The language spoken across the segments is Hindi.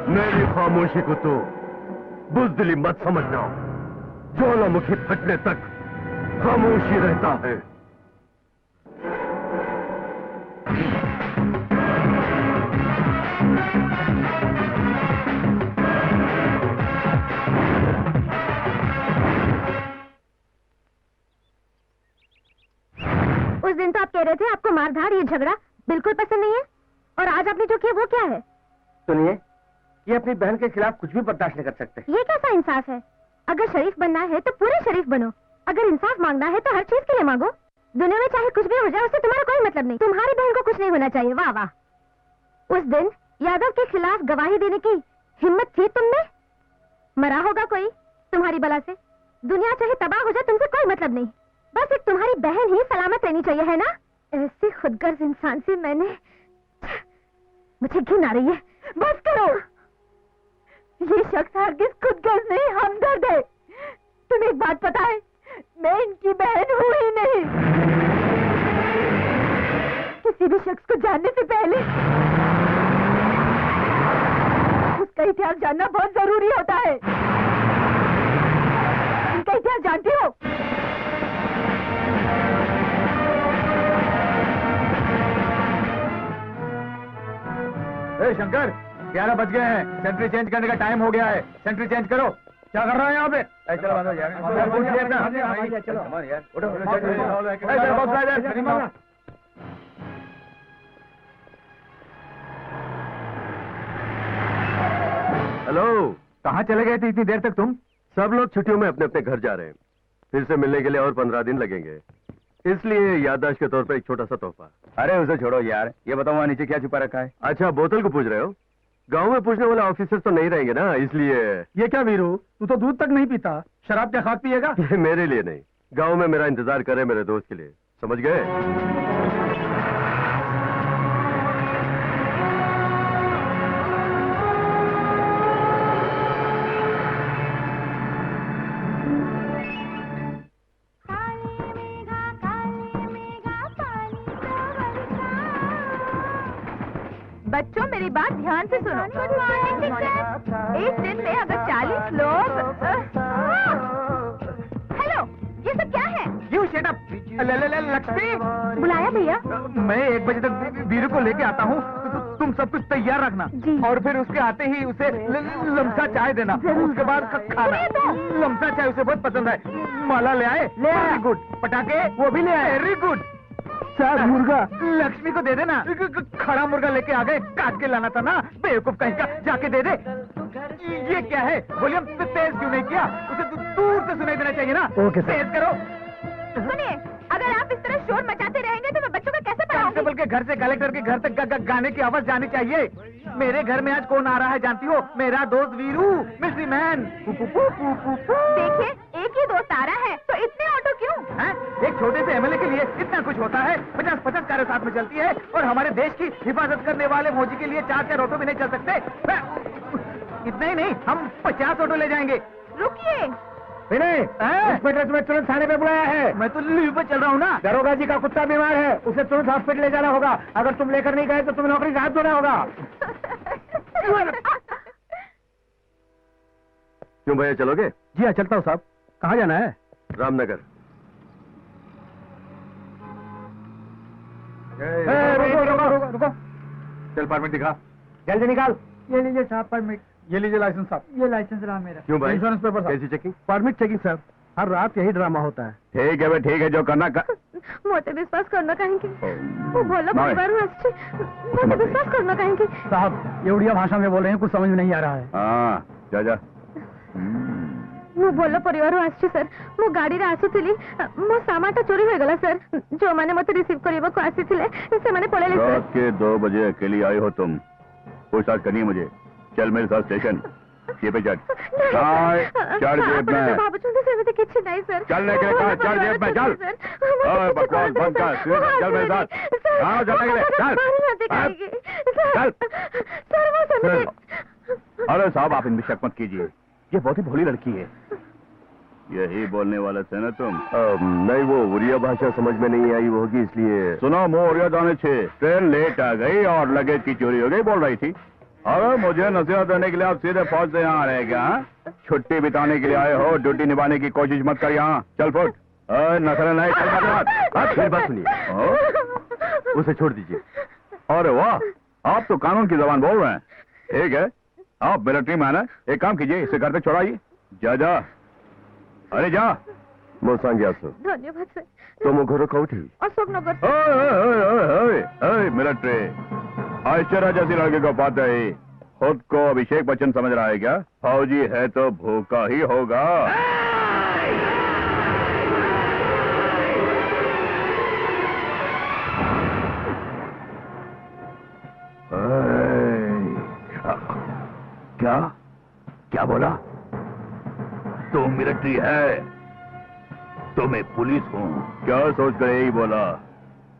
मेरी खामोशी को तो बुज़दिली मत समझना। ज्वालामुखी फटने तक खामोशी रहता है। उस दिन तो आप कह रहे थे आपको मारधाड़ ये झगड़ा बिल्कुल पसंद नहीं है, और आज आपने जो किया वो क्या है? सुनिए, ये अपनी बहन के खिलाफ कुछ भी बर्दाश्त नहीं कर सकते। ये कैसा इंसाफ है? अगर शरीफ बनना है तो पूरे शरीफ बनो, अगर इंसाफ मांगना है तो हर चीज के लिए मांगो। दुनिया में चाहे कुछ भी हो जाए उससे तुम्हारा कोई मतलब नहीं। तुम्हारी बहन को कुछ नहीं होना चाहिए। वाह वाह, उस दिन यादव के खिलाफ गवाही देने की हिम्मत थी तुम में। मरा होगा कोई तुम्हारी बला से। दुनिया चाहे तबाह हो जाए तुमसे कोई मतलब नहीं। बस एक तुम्हारी बहन ही सलामत रहनी चाहिए, है ना? ऐसे खुदगर्ज इंसान से मुझे घिन आ रही है। बस करो। ये शख्स हरगिज खुदगर्ज नहीं, हमदर्द है। तुम्हें एक बात पता है, मैं इनकी बहन हूं ही नहीं। किसी भी शख्स को जानने से पहले उसका इतिहास जानना बहुत जरूरी होता है। इनका इतिहास जानती हो? शंकर, 11 बज गए हैं। सेंट्री चेंज करने का टाइम हो गया है। सेंट्री चेंज करो। क्या कर रहा है यहाँ पे? चलो यार। हेलो, कहाँ चले गए थे इतनी देर तक तुम? सब लोग छुट्टियों में अपने अपने घर जा रहे हैं। फिर से मिलने के लिए और 15 दिन लगेंगे, इसलिए याददाश्त के तौर पर एक छोटा सा तोहफा। अरे उसे छोड़ो यार, ये बताओ वहाँ नीचे क्या छुपा रखा है? अच्छा, बोतल को पूछ रहे हो? गांव में पूछने वाले ऑफिसर तो नहीं रहेंगे ना, इसलिए। ये क्या वीरू, तू तो दूध तक नहीं पीता, शराब क्या खाक पिएगा? ये मेरे लिए नहीं, गांव में मेरा इंतजार करे मेरे दोस्त के लिए, समझ गए? बच्चों, मेरी बात ध्यान से सुनो। एक दिन में अगर 40 लोग हेलो, ये सब क्या है? You shut up. लक्ष्मी, बुलाया भैया? मैं 1 बजे तक वीरू को लेके आता हूँ। तुम सब कुछ तैयार रखना जी। और फिर उसके आते ही उसे लमसा चाय देना। उसके बाद खाना। लमसा चाय उसे बहुत पसंद है। माला ले आए? Very good. पटाखे? वो भी ले आए? Very good. चार मुर्गा लक्ष्मी को दे देना। खड़ा मुर्गा लेके आ गए, काट के लाना था ना, बेवकूफ कहीं का। जाके दे दे। ये क्या है? वॉल्यूम तेज क्यों नहीं किया? उसे दूर से सुनाई देना चाहिए ना। ओके, तेज करो। सुनिए, अगर आप इस तरह शोर मचाते रहेंगे तो मैं बच्चों को कैसे पढ़ाऊंगी? कांस्टेबल के घर से कलेक्टर के घर तक गाने की आवाज जानी चाहिए। मेरे घर में आज कौन आ रहा है जानती हो? मेरा दोस्त वीरू, मिस्ट्री मैन। देखिए, एक ही दोस्त आ रहा है तो इतने ऑटो क्यों? है? एक छोटे से एमएलए के लिए इतना कुछ होता है। 50-50 कारें साथ में चलती है, और हमारे देश की हिफाजत करने वाले फौजी के लिए 4-4 ऑटो भी नहीं चल सकते। इतना ही नहीं, हम 50 ऑटो ले जाएंगे। रुकिए, इंस्पेक्टर तुम्हें तुरंत थाने पे बुलाया है। मैं तो लीव पे चल रहा हूँ ना। दरोगा जी का कुत्ता बीमार है, उसे तुरंत हॉस्पिटल ले जाना होगा। अगर तुम लेकर नहीं गए तो तुम्हें नौकरी से हाथ धोना होगा। क्यों भैया, चलोगे? जी हाँ, चलता हूँ साहब। कहाँ जाना है? रामनगर। रुको। चल, परमिट दिखा। जल्दी निकाल। ये लीजिए साहब परमिट। ये लीजिए लाइसेंस साहब। ये लाइसेंस रहा मेरा। क्यों भाई? इंश्योरेंस पेपर साहब। कैसी चेकिंग? Permit checking sir. हर रात यही ड्रामा होता है। ठीक है भाई, ठीक है, जो करना मोटे विश्वास करना कहेंगे वो बोलो परिवार मोटे विश्वास करना कहेंगे साहब। ये उड़िया भाषा में बोल रहे हैं, कुछ समझ में नहीं आ रहा है। हाँ, जा ମୁଁ ଭଲ ପରିବାରରୁ ଆସିଛି ସାର୍। ମୁଁ ଗାଡ଼ିରେ ଆସୁଥିଲି, ମୋ ସାମାନଟା ଚୋରି ହୋଇଗଲା ସାର୍। ଯୋଉମାନେ ମତେ ରିସିଭ୍ କରିବାକୁ ଆସିଥିଲେ ସେମାନେ ପଳେଇଲେ ସାର୍। रात के 2 बजे अकेली आई हो तुम? पूछताछ करनी है मुझे। चल मेरे साथ स्टेशन। ये पे चढ़ चढ़ जेब में बाबू चुंदे से भी किसी नहीं सर चलने के लिए कहा चल जेब में चल बकवास बंद कर चल मेरे साथ हाँ चलने के लिए चल चल अरे साहब आप इनमें शक मत कीजिए ये बहुत ही भोली लड़की है यही बोलने वाले थे ना तुम नहीं वो उड़िया भाषा समझ में नहीं आई होगी इसलिए सुनो मोरिया जाने छे ट्रेन लेट आ गई और लगेज की चोरी हो गई बोल रही थी अरे मुझे नसीहत देने के लिए आप सीधे फौज से यहाँ आ रहे क्या छुट्टी बिताने के लिए आए हो ड्यूटी निभाने की कोशिश मत कर यहाँ चल फुट नखरे नहीं चल बात सुनिए उसे छोड़ दीजिए अरे वाह आप तो कानून की जबान बोल रहे हैं ठीक है आप मिलिट्री मैन है एक काम कीजिए इसे घर पे छोड़ाइए जा जा अरे जा मो सांग्यासो धन्यवाद सर तुम घर कौटी अशोक नगर मिलिट्री ऐश्वर्या जैसी लड़के को पाते ही खुद को अभिषेक बच्चन समझ रहा है क्या फौजी है तो भूखा ही होगा क्या क्या बोला तू मिलिट्री है तो मैं पुलिस हूँ क्या सोच कर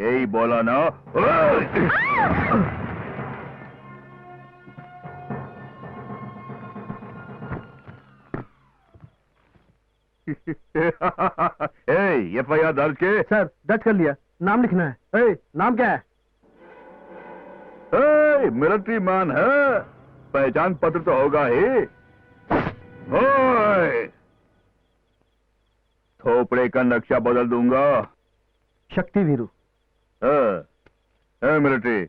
यही बोला ना FIR दर्ज के सर दर्ज कर लिया नाम लिखना है नाम क्या है मिलिट्री मैन है पहचान पत्र तो होगा ही थोपड़े का नक्शा बदल दूंगा शक्ति वीरू मिलिट्री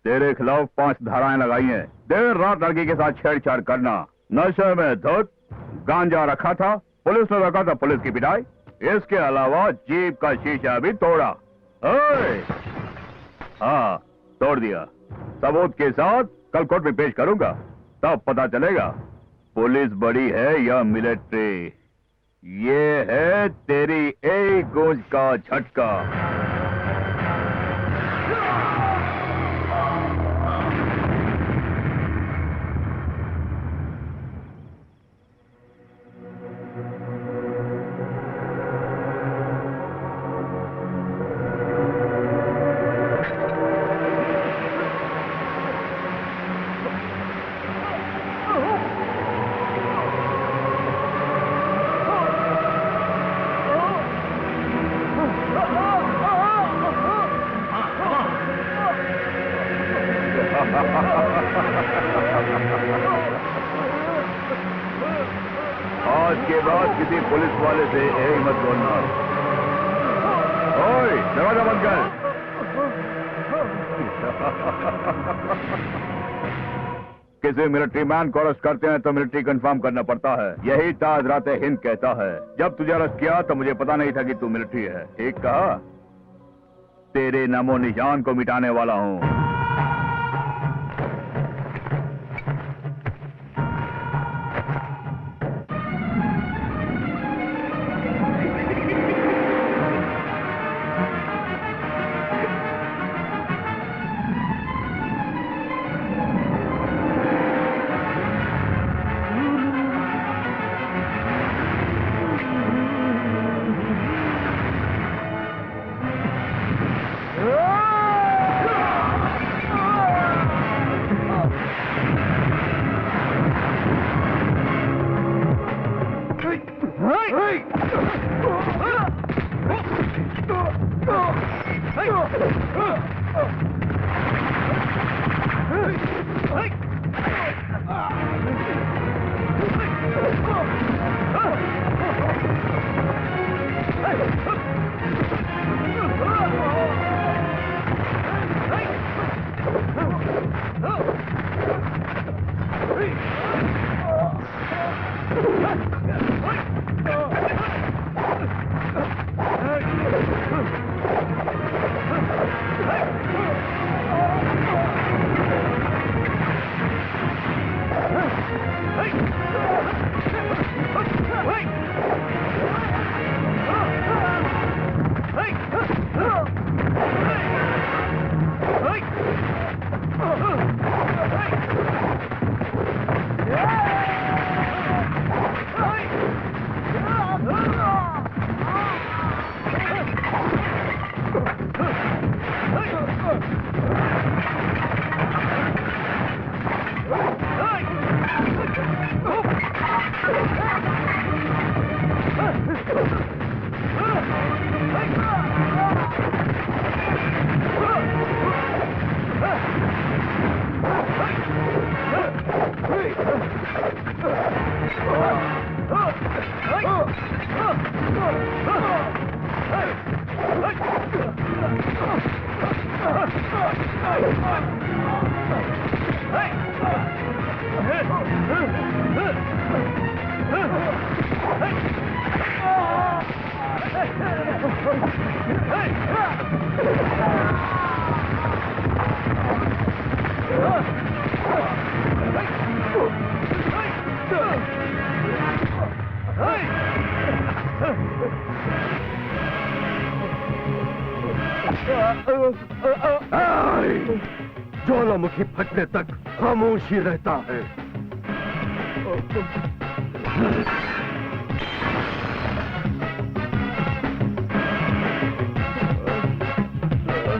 तेरे खिलाफ 5 धाराएं लगाई हैं देर रात लड़की के साथ छेड़छाड़ करना नशे में धुत गांजा रखा था पुलिस ने रखा था पुलिस की पिटाई इसके अलावा जीप का शीशा भी तोड़ा हाँ तोड़ दिया सबूत के साथ कल कोर्ट में पेश करूंगा तब पता चलेगा पुलिस बड़ी है या मिलिट्री ये है तेरी एक गूंज का झटका आज के बाद किसी पुलिस वाले से यही मत बोलना ओए दरवाजा बंद कर किसी मिलिट्री मैन को अरेस्ट करते हैं तो मिलिट्री कंफर्म करना पड़ता है यही ताज रात हिंद कहता है जब तुझे अरेस्ट किया तो मुझे पता नहीं था कि तू मिलिट्री है ठीक कहा तेरे नामो निशान को मिटाने वाला हूं ज्वालामुखी फटने तक खामोशी रहता है।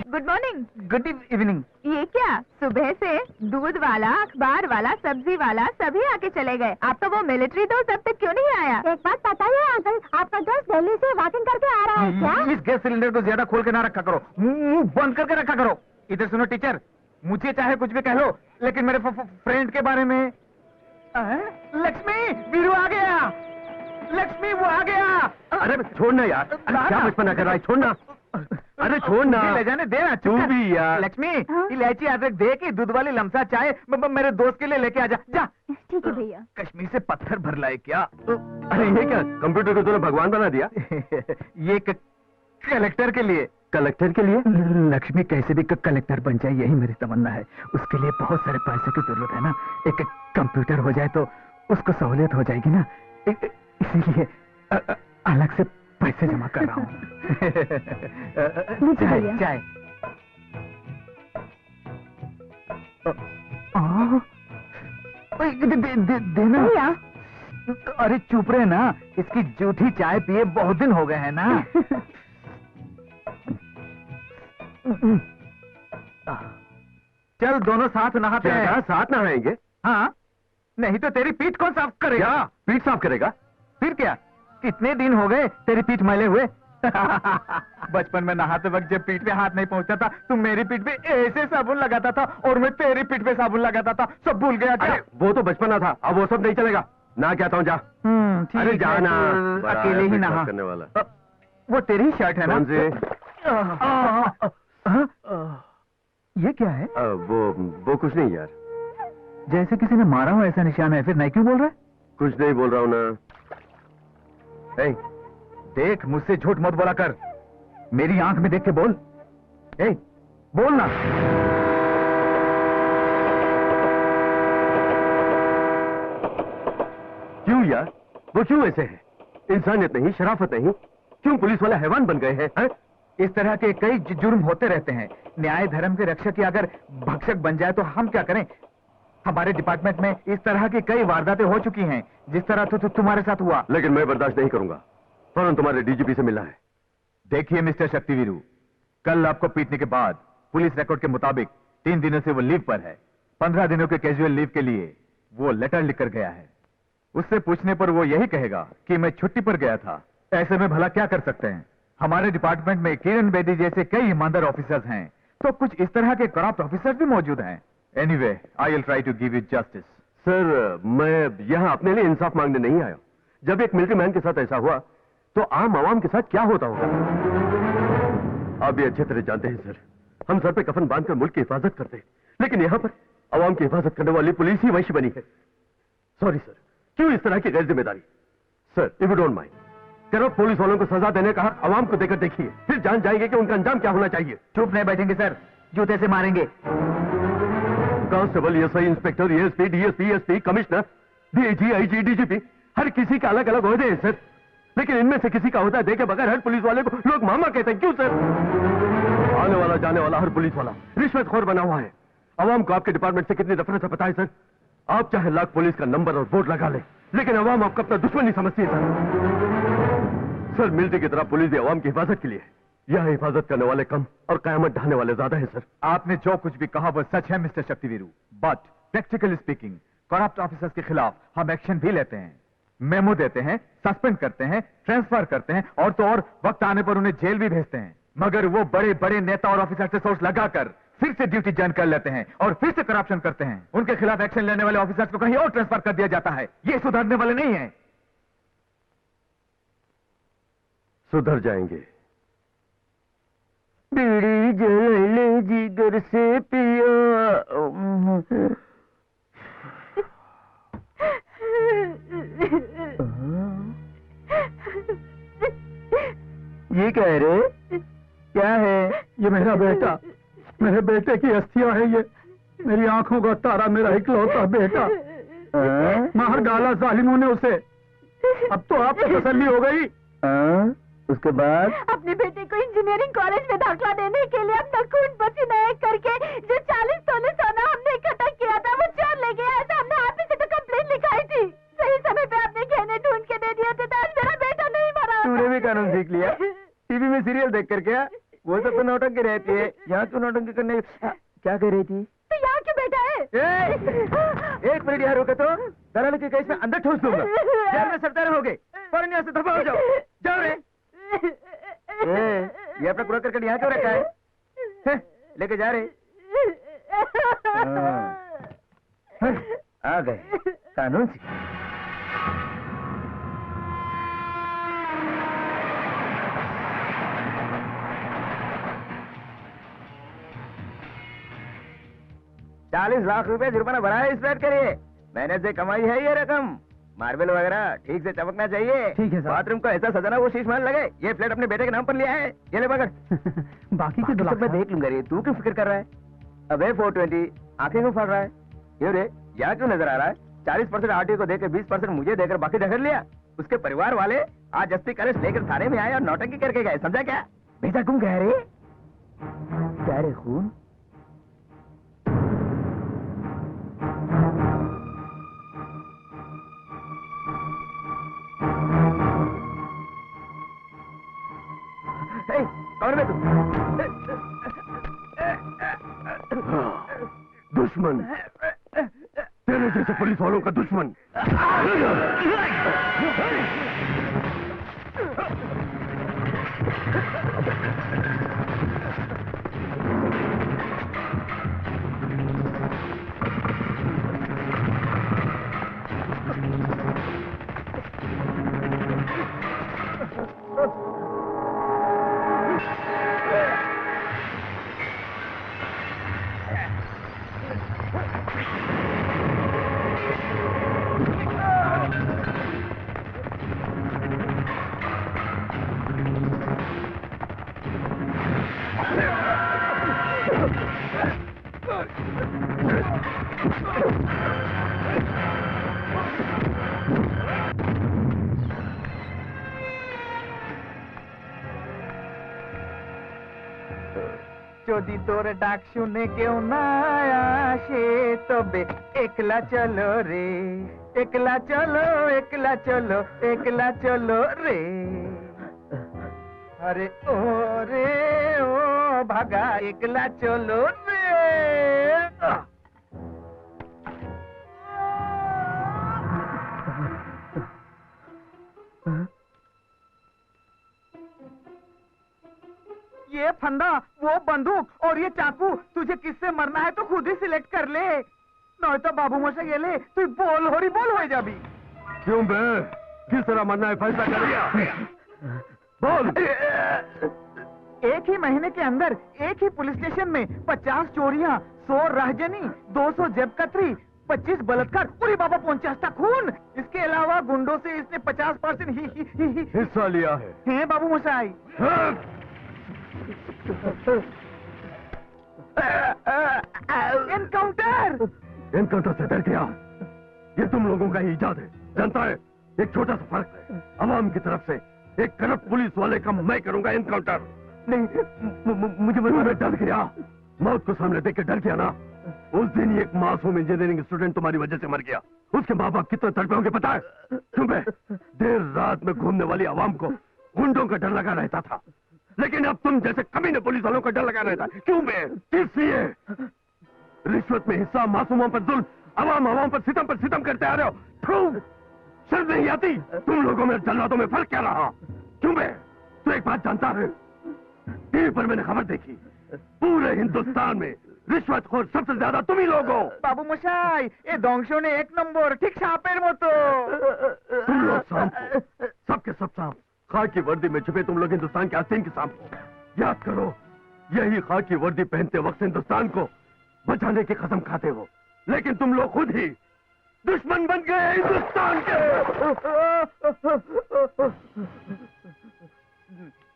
Good morning. Good evening. ये क्या सुबह से दूध वाला, अखबार वाला, सब्जी वाला सभी आके चले गए। आपका वो मिलिट्री दोस्त अब तक क्यों नहीं आया? एक बात बताइए अंकल, आपका दोस्त दिल्ली से वॉकिंग करके आ रहा है क्या? इस गैस सिलेंडर को ज्यादा खोल के ना रखा करो, मुंह बंद करके रखा करो। इधर सुनो टीचर, मुझे चाहे कुछ भी कह लो, लेकिन मेरे फ्रेंड के बारे में। लक्ष्मी, वीरू आ गया। लक्ष्मी, वो आ गया। अरे छोड़ना यार, अरे क्या बचपना कर रहा है, छोड़ना। अरे छोड़ना, ले जाने दे ना। तू भी यार। लक्ष्मी, इलायची अदरक दे के दूध वाली लमसा चाय मेरे दोस्त के लिए लेके आ जा। जा। ठीक है भैया। कश्मीर से पत्थर भर लाए क्या? अरे ये क्या, कंप्यूटर को तूने भगवान बना दिया? ये कलेक्टर के लिए। कलेक्टर के लिए? लक्ष्मी कैसे भी कलेक्टर बन जाए, यही मेरी तमन्ना है। उसके लिए बहुत सारे पैसों की जरूरत है ना। एक कंप्यूटर हो जाए तो उसको सहूलियत हो जाएगी ना, इसीलिए अलग से पैसे जमा कर रहा हूँ। चाय चाय। देना भैया। अरे चुप रहे ना, इसकी जूठी चाय पिए बहुत दिन हो गए हैं ना। चल दोनों साथ नहाते हैं। क्या साथ नहाएंगे? हाँ, नहीं तो तेरी पीठ कौन साफ करेगा? क्या पीठ साफ करेगा? फिर क्या, कितने दिन हो गए तेरी पीठ मैले हुए। बचपन में नहाते वक्त जब पीठ पे हाथ नहीं पहुंचता था, तुम मेरी पीठ पे ऐसे साबुन लगाता था और मैं तेरी पीठ पे साबुन लगाता था। सब भूल गया क्या? अरे वो तो बचपना था, अब वो सब नहीं चलेगा। ना कहता हूँ जा। ठीक अरे है, जाना, तो अकेले ही नहा। करने वाला। वो तेरी शर्ट है ना? कौन सी? ये क्या है? वो कुछ नहीं यार। जैसे किसी ने मारा हो ऐसा निशान है, फिर नहीं क्यों बोल रहा है? कुछ नहीं बोल रहा हूँ ना। ए, देख, मुझसे झूठ मत बोला कर। मेरी आंख में देख के बोल। ए, बोल ना। क्यों यार, वो क्यों ऐसे है? इंसानियत नहीं, शराफत नहीं, क्यों पुलिस वाले हैवान बन गए हैं? इस तरह के कई जुर्म होते रहते हैं। न्याय धर्म के रक्षक ही अगर भक्षक बन जाए तो हम क्या करें? हमारे डिपार्टमेंट में इस तरह की कई वारदातें हो चुकी हैं, जिस तरह तुम्हारे साथ हुआ। लेकिन मैं बर्दाश्त नहीं करूंगा। फौरन तुम्हारे डीजीपी से मिलना है। देखिए मिस्टर शक्तिवीरू, कल आपको पीटने के बाद पुलिस रिकॉर्ड के मुताबिक 3 दिनों से वो लीव पर है। 15 दिनों के कैजुअल लीव के लिए वो लेटर लिखकर गया है। उससे पूछने पर वो यही कहेगा कि मैं छुट्टी पर गया था। ऐसे में भला क्या कर सकते हैं? हमारे डिपार्टमेंट में किरण बेदी जैसे कई ईमानदार ऑफिसर्स हैं, तो कुछ इस तरह के करप्ट ऑफिसर्स भी मौजूद हैं। Anyway, I will try to give you justice. Sir, मैं यहाँ अपने लिए इंसाफ मांगने नहीं आया। जब एक मिलिट्री मैन के साथ ऐसा हुआ तो आम आवाम के साथ क्या होता होगा आप भी अच्छे तरह जानते हैं। सर, हम सर पे कफन बांधकर मुल्क की हिफाजत करते हैं, लेकिन यहाँ पर आवाम की हिफाजत करने वाली पुलिस ही वंश बनी है। सॉरी सर, क्यों इस तरह की गैर जिम्मेदारी? Sir, if you don't mind, corrupt police वालों को सजा देने का हक आवाम को देकर देखिए, फिर जान जाएंगे कि उनका अंजाम क्या होना चाहिए। चुप नहीं बैठेंगे सर, जूते से मारेंगे। Constable, SI, inspector, ASP, DSP, SP, commissioner, DIG, IG, DGP, हर किसी का अलग अलग ओहदे हैं सर, लेकिन इनमें से किसी का होता देखे बगैर हर पुलिस वाले को लोग मामा कहते हैं। क्यों सर? आने वाला जाने वाला हर पुलिस वाला रिश्वतखोर बना हुआ है। आवाम को आपके डिपार्टमेंट से कितनी नफरत है पता है सर? आप चाहे लाख पुलिस का नंबर और बोर्ड लगा ले, लेकिन आवाम आपका अपना दुश्मन नहीं समझती है सर। मिलिट्री की तरह पुलिस भी आवाम की हिफाजत के लिए है। यह हिफाजत करने वाले कम और कयामत ढाने वाले ज्यादा है सर। आपने जो कुछ भी कहा वह सच है mister Shaktiveeru, but practically speaking corrupt officers के खिलाफ हम एक्शन भी लेते हैं। मेमो देते हैं, सस्पेंड करते हैं, ट्रांसफर करते हैं, और तो और वक्त आने पर उन्हें जेल भी भेजते हैं। मगर वो बड़े बड़े नेता और ऑफिसर से सोर्स लगाकर फिर से ड्यूटी ज्वाइन कर लेते हैं और फिर से करप्शन करते हैं। उनके खिलाफ एक्शन लेने वाले ऑफिसर्स को कहीं और ट्रांसफर कर दिया जाता है। ये सुधरने वाले नहीं है। सुधर जाएंगे। बीड़ी जले जिगर से पिया क्या है? ये मेरा बेटा, मेरे बेटे की अस्थियां है ये, मेरी आंखों का तारा, मेरा इकलौता बेटा। मार डाला जालिमों ने उसे। अब तो आपको तसल्ली हो गई। उसके बाद? अपने बेटे को इंजीनियरिंग कॉलेज में दाखिला देने के लिए अपना खून पसीना एक करके जो 40 तोले सोना हमने इकट्ठा किया था वो चोर ले गया। ऐसा हमने आप ही से तो कंप्लेंट लिखाई थी। सही समय पे आपने गहने ढूंढ के दे दिए थे तो आज मेरा बेटा नहीं मरा। तूने भी कानून सीख लिया टीवी में सीरियल देख कर। क्या वो सब तो नौटंकी रहती है, यहाँ तू नौटंकी करने क्या कह रही थी? तो यहाँ क्यों बैठा है? एक मिनट यहाँ रुके तो दलाल के केस में अंदर ठोस दूंगा। जेल में सरदार हो गए, फौरन यहाँ से दफा हो जाओ। जाओ रे। ये अपना कूड़ा करकट यहाँ क्यों रखा है? लेके जा रहे। आ गए कानून सीख। ₹40 लाख जुर्माना भरा है इस फ्लैट के लिए। मैंने से कमाई है ये रकम। मार्बल वगैरह ठीक से चमकना चाहिए। ठीक है सर। बाथरूम को ऐसा सजाना वो शीश महल लगे। ये फ्लैट अपने बेटे के नाम पर लिया है। ये ले पकड़। बाकी के 2 सब लाख मैं देख लूंगा रे, तू क्यों फिक्र कर रहा है? अबे 420 आंखें क्यों फाड़ रहा है? ये रे यहाँ क्यों नजर आ रहा है? 40% आरटीओ को देकर 20% मुझे देकर बाकी ढकेल लिया। उसके परिवार वाले आज जस्ती कलेश लेकर थाने में आए और नौटंकी करके गए। समझा क्या? बेटा तुम कह रहे क्या रे खून? कौन है तू? दुश्मन, तेरे जैसे पुलिस वालों का दुश्मन। যদি তোর ডাক শুনে কেউ না আসে তবে একলা চলো রে, একলা চলো, একলা চলো, একলা চলো রে। আরে ও রে ও ভাগা একলা চলো রে। ये फंदा, वो बंदूक और ये चाकू, तुझे किससे मरना है तो खुद ही सिलेक्ट कर ले। नहीं तो बाबू मोशा गेले तू बोल हो जाबी। क्यों बे? किस तरह मरना है फैसला कर लिया? बोल। एक ही महीने के अंदर एक ही पुलिस स्टेशन में 50 चोरियां, 100 राहजनी, 200 जेब कतरी, 25 बलात्कार, पूरी बाबा 50 खून। इसके अलावा गुंडों से इसने 50% हिस्सा लिया है बाबू मोशाई। एनकाउंटर! एनकाउंटर से डर गया? ये तुम लोगों का ही इजाद है, जानता है? एक छोटा सा फर्क है। अवाम की तरफ से एक करप्ट पुलिस वाले का मैं करूंगा एनकाउंटर। नहीं, मुझे डर गया। मौत को सामने देख के डर गया ना। उस दिन ही एक मासूम इंजीनियरिंग स्टूडेंट तुम्हारी वजह से मर गया। उसके माँ बाप कितने तड़पे होंगे पता है? क्यों बे? देर रात में घूमने वाली आवाम को गुंडों का डर लगा रहता था, लेकिन अब तुम जैसे कमीने पुलिस वालों का डर लगा रहता है। क्यों बे? किस लिए? रिश्वत में हिस्सा, मासूमों पर जुल्म, आवाम पर सितम करते आ रहे हो। शर्म नहीं आती? तुम लोगों में जल्लादों में फर्क क्या रहा? क्यों बे? तो एक बात जानता है, टीवी पर मैंने खबर देखी, पूरे हिंदुस्तान में रिश्वतखोर सबसे ज्यादा तुम ही लोग हो। बाबू मोशाई, ये दोंगशो ने 1 नंबर ठीक सांपेर मतो। तुम लोग सांप हो, सबके सब सांप। खाकी वर्दी में छुपे तुम लोग हिंदुस्तान के आस्तीन के सांप हो। याद करो, यही खाकी वर्दी पहनते वक्त हिंदुस्तान को बचाने की कसम खाते हो, लेकिन तुम लोग खुद ही दुश्मन बन गए हिंदुस्तान के।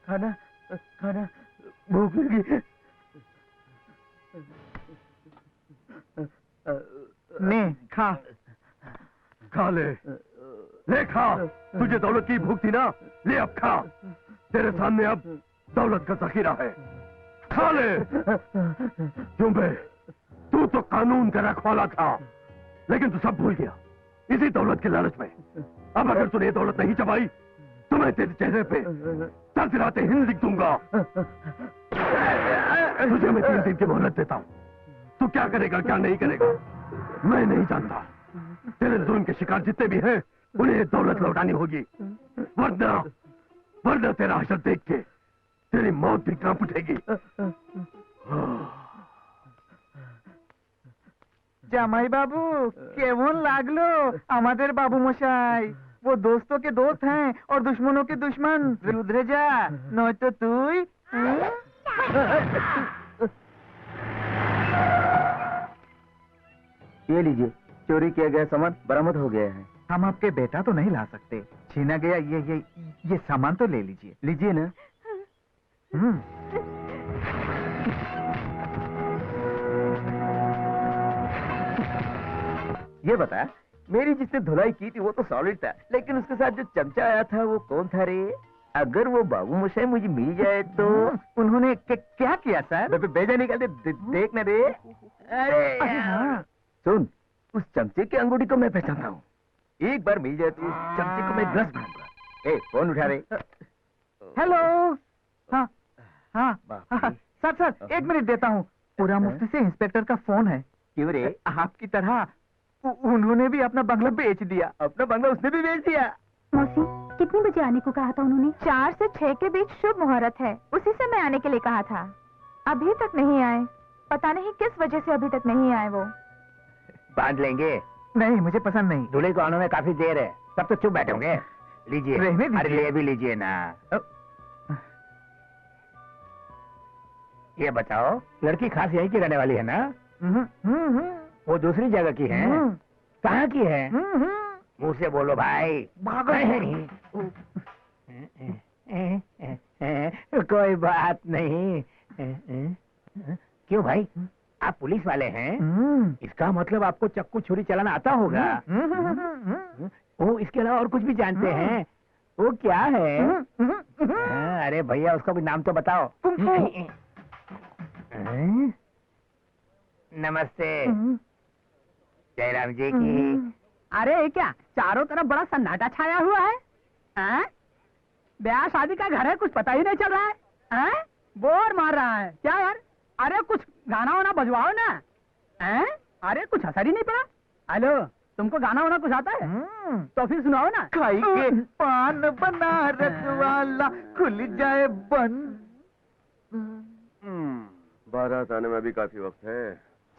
खाना भूख लगी। ने खा खा ले, ले खा। तुझे दौलत की भूख थी ना, ले अब खा। तेरे सामने अब दौलत का जखीरा है, खा ले। क्यों बे, तू तो कानून का रखवाला था, लेकिन तू सब भूल गया इसी दौलत के लालच में। अब अगर तूने ये दौलत नहीं चबाई तो मैं तेरे चेहरे पे तड़तड़ाते हिंद लिख दूंगा। तुझे मैं 3 दिन की मोहलत देता हूँ। तू क्या करेगा क्या नहीं करेगा मैं नहीं जानता। तेरे जुल्म के शिकार जितने भी हैं उन्हें ये दौलत लौटानी होगी, वरना तेरा हशर देख के तेरी मौत भी कांप उठेगी। জামাই বাবু কেমন লাগলো আমাদের বাবু মশাই? वो दोस्तों के दोस्त हैं और दुश्मनों के दुश्मन। रुद्र जा नयतो तुई। ये लीजिए, चोरी किया गया सामान बरामद हो गया है। हम आपके बेटा तो नहीं ला सकते, छीना गया ये सामान तो ले लीजिए। लीजिए ना। ये बता, मेरी जिसने धुलाई की थी वो तो सॉलिड था, लेकिन उसके साथ जो चमचा आया था वो कौन था रे? अगर वो बाबू मोशाई मुझे मिल जाए तो। उन्होंने क्या किया सर? बेजा निकाल दे, देख ना रे। अरे हाँ। सुन, उस चमचे की अंगूठी को मैं पहचानता हूँ। एक बार मिल जाए तो उस चमचे को मैं 10 बनाऊंगा। फोन उठा रे। हेलो। हाँ हाँ सर 1 मिनट देता हूँ। पूरा मुफ्ती से इंस्पेक्टर का फोन है। क्यों रे? आपकी तरह उन्होंने भी अपना बंगला बेच दिया। अपना बंगला उसने भी बेच दिया? मौसी, कितने बजे आने को कहा था उन्होंने? 4 से 6 के बीच शुभ मुहूर्त है, उसी समय आने के लिए कहा था। अभी तक नहीं आए, पता नहीं किस वजह से अभी तक नहीं आए वो। बांध लेंगे? नहीं, मुझे पसंद नहीं। दूल्हे को आने में काफी देर है, तब तो चुप बैठे होंगे। लीजिए। रहने दीजिए। अरे ले भी लीजिए ना। ये बताओ, लड़की खास यहीं की रहने वाली है ना? वो दूसरी जगह की है? कहाँ की है? मुंह से बोलो भाई। कोई बात नहीं। क्यों भाई, आप पुलिस वाले हैं? इसका मतलब आपको चक्कू छुरी चलाना आता होगा। वो इसके अलावा और कुछ भी जानते हैं? वो क्या है? अरे भैया, उसका भी नाम तो बताओ। नमस्ते। जयराम जी की। अरे क्या चारों तरफ बड़ा सन्नाटा छाया हुआ है? ब्याह शादी का घर है, कुछ पता ही नहीं चल रहा है? बोर मार रहा है क्या यार? अरे कुछ गाना वाना बजवाओ ना। अरे कुछ असर ही नहीं पड़ा। हेलो, तुमको गाना वाना कुछ आता है? तो फिर सुनाओ ना। खाइए पान बनारस वाला खुल जाए बन। बारात आने में भी काफी वक्त है।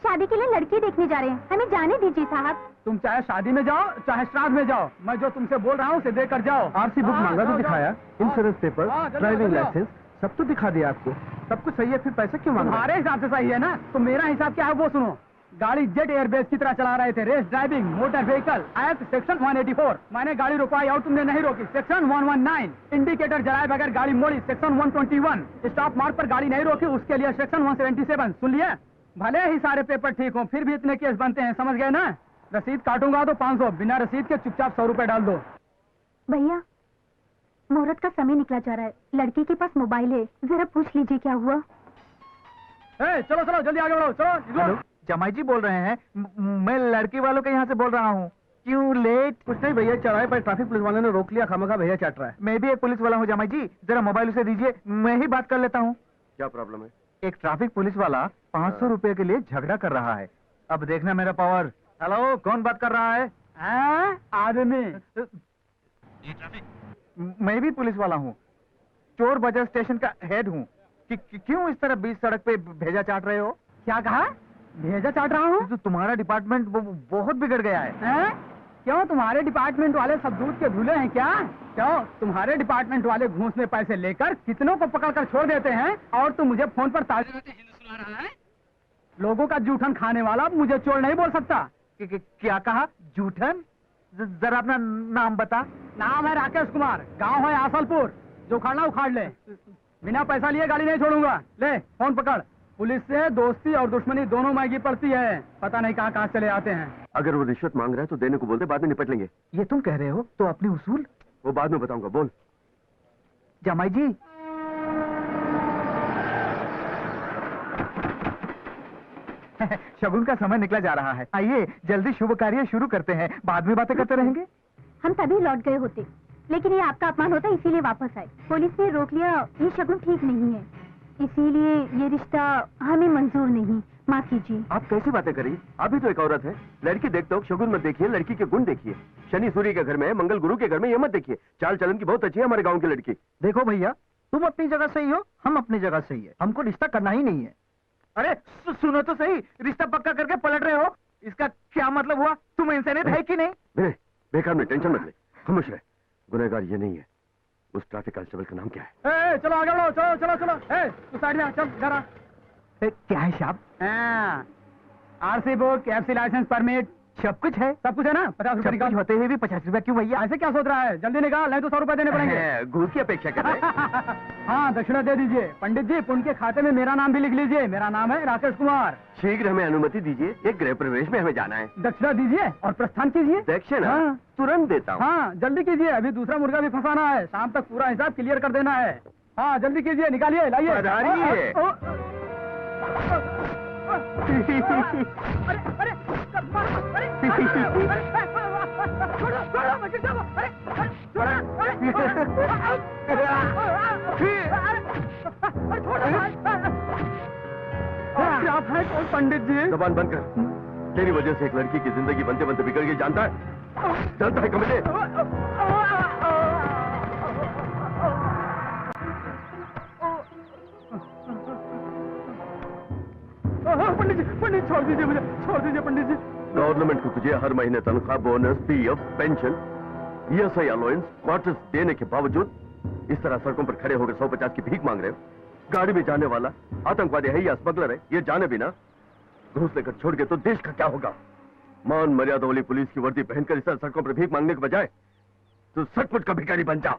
शादी के लिए लड़की देखने जा रहे हैं, हमें जाने दीजिए साहब। तुम चाहे शादी में जाओ चाहे श्राद्ध में जाओ, मैं जो तुमसे बोल रहा हूँ उसे देकर जाओ। आरसी बुक मांगा तो दिखाया, इंश्योरेंस पेपर, ड्राइविंग लाइसेंस सब तो दिखा दिया आपको। सब कुछ सही है, फिर पैसे क्यों मांग रहे हैं? तुम्हारे हिसाब से सही है ना, तो मेरा हिसाब क्या है वो सुनो। गाड़ी जेट एयरबेस की तरह चला रहे थे, race driving, motor vehicle act section 184। मैंने गाड़ी रुकवाई और तुमने नहीं रोकी, सेक्शन 119। इंडिकेटर जलाए बगैर गाड़ी मोड़ी, सेक्शन 121। स्टॉप मार्क पर गाड़ी नहीं रोकी, उसके लिए सेक्शन 177। सुन लिया? भले ही सारे पेपर ठीक हो, फिर भी इतने केस बनते हैं, समझ गए ना? रसीद काटूंगा तो 500, बिना रसीद के चुपचाप 100 रुपए डाल दो। भैया, मुहूर्त का समय निकला जा रहा है, लड़की के पास मोबाइल है, जरा पूछ लीजिए क्या हुआ। चलो चलो जल्दी आगे बढ़ो, चलो। जमाई जी बोल रहे हैं, मैं लड़की वालों के यहाँ से बोल रहा हूँ। क्यों लेट? कुछ नहीं भैया, चौराहे पर ट्रैफिक पुलिस वाले ने रोक लिया, खामखा भैया चाट रहा है। मैं भी एक पुलिस वाला हूँ जमाई जी, जरा मोबाइल उसे दीजिए, मैं ही बात कर लेता हूँ। क्या प्रॉब्लम है? एक ट्रैफिक पुलिस वाला 500 रुपए के लिए झगड़ा कर रहा है। अब देखना मेरा पावर। हेलो, कौन बात कर रहा है? आदमी। मैं भी पुलिस वाला हूँ, चोर बाजार स्टेशन का हेड हूँ। क्यों इस तरह बीच सड़क पे भेजा चाट रहे हो? क्या कहा? भेजा चाट रहा हूँ? तो तुम्हारा डिपार्टमेंट बहुत बिगड़ गया है। क्यों, तुम्हारे डिपार्टमेंट वाले सब दूध के धुले हैं क्या? क्यों, तुम्हारे डिपार्टमेंट वाले घूस में पैसे लेकर कितनों को पकड़कर छोड़ देते हैं, और तू मुझे फोन पर ताजे हिंदी सुना रहा है? लोगों का जूठन खाने वाला मुझे चोर नहीं बोल सकता। क्या कहा? जूठन? जरा अपना नाम बता। नाम है राकेश कुमार, गांव है आसलपुर। जो उखाड़ना उखाड़ ले। बिना पैसा लिए गाड़ी नहीं छोड़ूंगा। ले फोन पकड़। पुलिस से दोस्ती और दुश्मनी दोनों महंगी पड़ती है। पता नहीं कहाँ कहाँ चले आते हैं। अगर वो रिश्वत मांग रहा है तो देने को बोलते, बाद में निपट लेंगे। ये तुम कह रहे हो तो अपने उसूल? वो बाद में बताऊंगा, बोल। जमाई जी, शगुन का समय निकला जा रहा है। आइए जल्दी शुभ कार्य शुरू करते हैं, बाद में बातें करते रहेंगे। हम तभी लौट गए होते, लेकिन ये आपका अपमान होता इसीलिए वापस आए। पुलिस ने रोक लिया, ये शगुन ठीक नहीं है, इसीलिए ये रिश्ता हमें मंजूर नहीं। माफ कीजिए। आप कैसी बातें करिए? आप भी तो एक औरत है। लड़की देखते हो, शगुन मत देखिए, लड़की के गुण देखिए। शनि सूर्य के घर में है, मंगल गुरु के घर में, ये मत देखिए। चाल चलन की बहुत अच्छी है हमारे गांव की लड़की। देखो भैया, तुम अपनी जगह सही हो, हम अपनी जगह सही है। हमको रिश्ता करना ही नहीं है। अरे सुनो तो सही, रिश्ता पक्का करके पलट रहे हो, इसका क्या मतलब हुआ? तुम इंसानियत है कि नहीं? विनय, बेकार में टेंशन मत ले, खामोश रहे। गुनहगार ये नहीं है। उस ट्रैफिक कांस्टेबल का नाम क्या है? चलो आगे बढ़ो, चलो चलो चलो। तू साइड में चल, घर आ। क्या है साहब? RC book, FC license, permit, सब कुछ है। सब कुछ है ना? 50 रुपए निकाल। होते हुए भी 50 रुपए क्यों भैया? ऐसे क्या सोच रहा है? जल्दी निकाल, नहीं तो 100 रुपए देने पड़ेंगे। घूस की अपेक्षा कर रहे हैं? हाँ, दक्षिणा दे दीजिए। पंडित जी, पुण्य के खाते में मेरा नाम भी लिख लीजिए। मेरा नाम है राकेश कुमार। शीघ्र हमें अनुमति दीजिए, एक गृह प्रवेश में हमें जाना है। दक्षिणा दीजिए और प्रस्थान कीजिए। दक्षिणा? हाँ। तुरंत देता हूँ। हाँ, जल्दी कीजिए, अभी दूसरा मुर्गा भी फंसाना है। शाम तक पूरा हिसाब क्लियर कर देना है। हाँ, जल्दी कीजिए, निकालिए, लाइए। पधारिए। आप हैं कौन पंडित जी? जबान बंद कर। तेरी वजह से एक लड़की की जिंदगी बनते बनते बिगड़ गई, जानता है? जानता है कमले? पंडित छोड़ दीजिए मुझे, छोड़ दीजिए पंडित जी। गवर्नमेंट को तुझे हर महीने तनख्वाह, bonus, PF, pension, ESI allowance, quarters देने के बावजूद इस तरह सड़कों पर खड़े होकर 150 की भीख मांग रहे हो। गाड़ी में जाने वाला आतंकवादी है या स्मगलर है, ये जाने बिना घूस लेकर छोड़ के तो देश का क्या होगा? मान मर्यादा वाली पुलिस की वर्दी पहनकर इस तरह सड़कों पर भीख मांगने के बजाय तो सचमुच का भिखारी बन जा।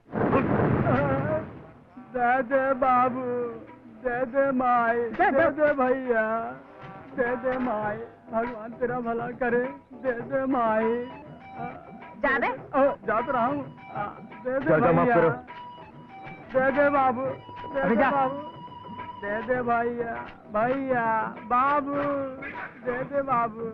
दे दे बाबू, दे दे माई, दे दे भैया, दे दे माई, भगवान तेरा भला करे, दे दे माई। जा बे। जा तो रहा हूँ। दे दे जा, माफ भैया, करो। दे दे बाबू, दे दे बाबू, दे दे भैया, भैया, बाबू, दे दे बाबू।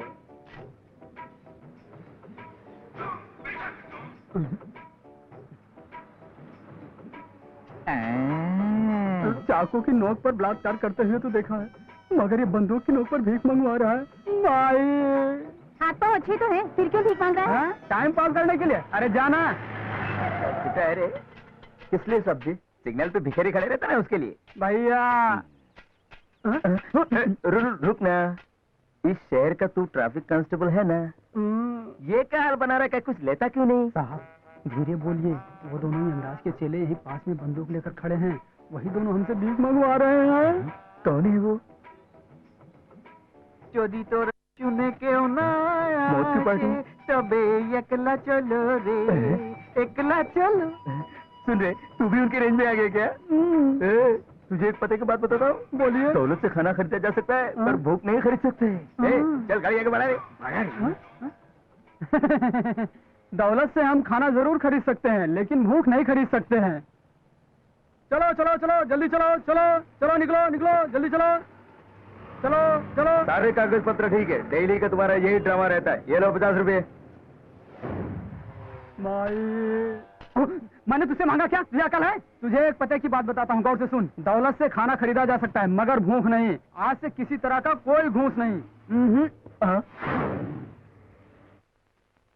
चाकू की नोक पर बलात्कार करते हुए तो देखा है, मगर ये बंदूक की नोक पर भीख मंगवा रहा है। माई, हाथ तो अच्छे तो है, फिर क्यों भीख मांग रहा है? टाइम पास करने के लिए। अरे जाना। अरे किस लिए सब्जी? सिग्नल पे भिखारी खड़े रहता है उसके लिए। भैया रुक ना, इस शहर का तू ट्रैफिक कांस्टेबल है ना? ये क्या हाल बना रहा है, कुछ लेता क्यों नहीं? साहब धीरे बोलिए, वो दोनों ही अंदाज के चेले यही पास में बंदूक लेकर खड़े हैं, वही दोनों हमसे भीख मंगवा रहे हैं। कौन है वो? चोरी तो चुने क्यों ना मौत की पार्टी। तबे एकला चलो रे, एकला चलो। सुन रहे, तू भी उनके रेंज में आ गया क्या? तुझे एक पते की बात बताता हूँ। बोलिए। दौलत से खाना खरीदा जा सकता है, पर भूख नहीं खरीद सकते। चल गाड़ी आगे बढ़ा रे। दौलत से हम खाना जरूर खरीद सकते हैं, लेकिन भूख नहीं खरीद सकते हैं। चलो चलो चलो, जल्दी चलो, चलो चलो, निकलो निकलो, जल्दी चलो, चलो चलो। सारे कागज पत्र ठीक है, डेली का तुम्हारा यही ड्रामा रहता है। ये लो 50 रुपए। मैंने तुझसे मांगा क्या? तुझे अकल है? तुझे एक पते की बात बताता हूँ, गौर से सुन। दौलत से खाना खरीदा जा सकता है, मगर भूख नहीं। आज से किसी तरह का कोई घूस नहीं।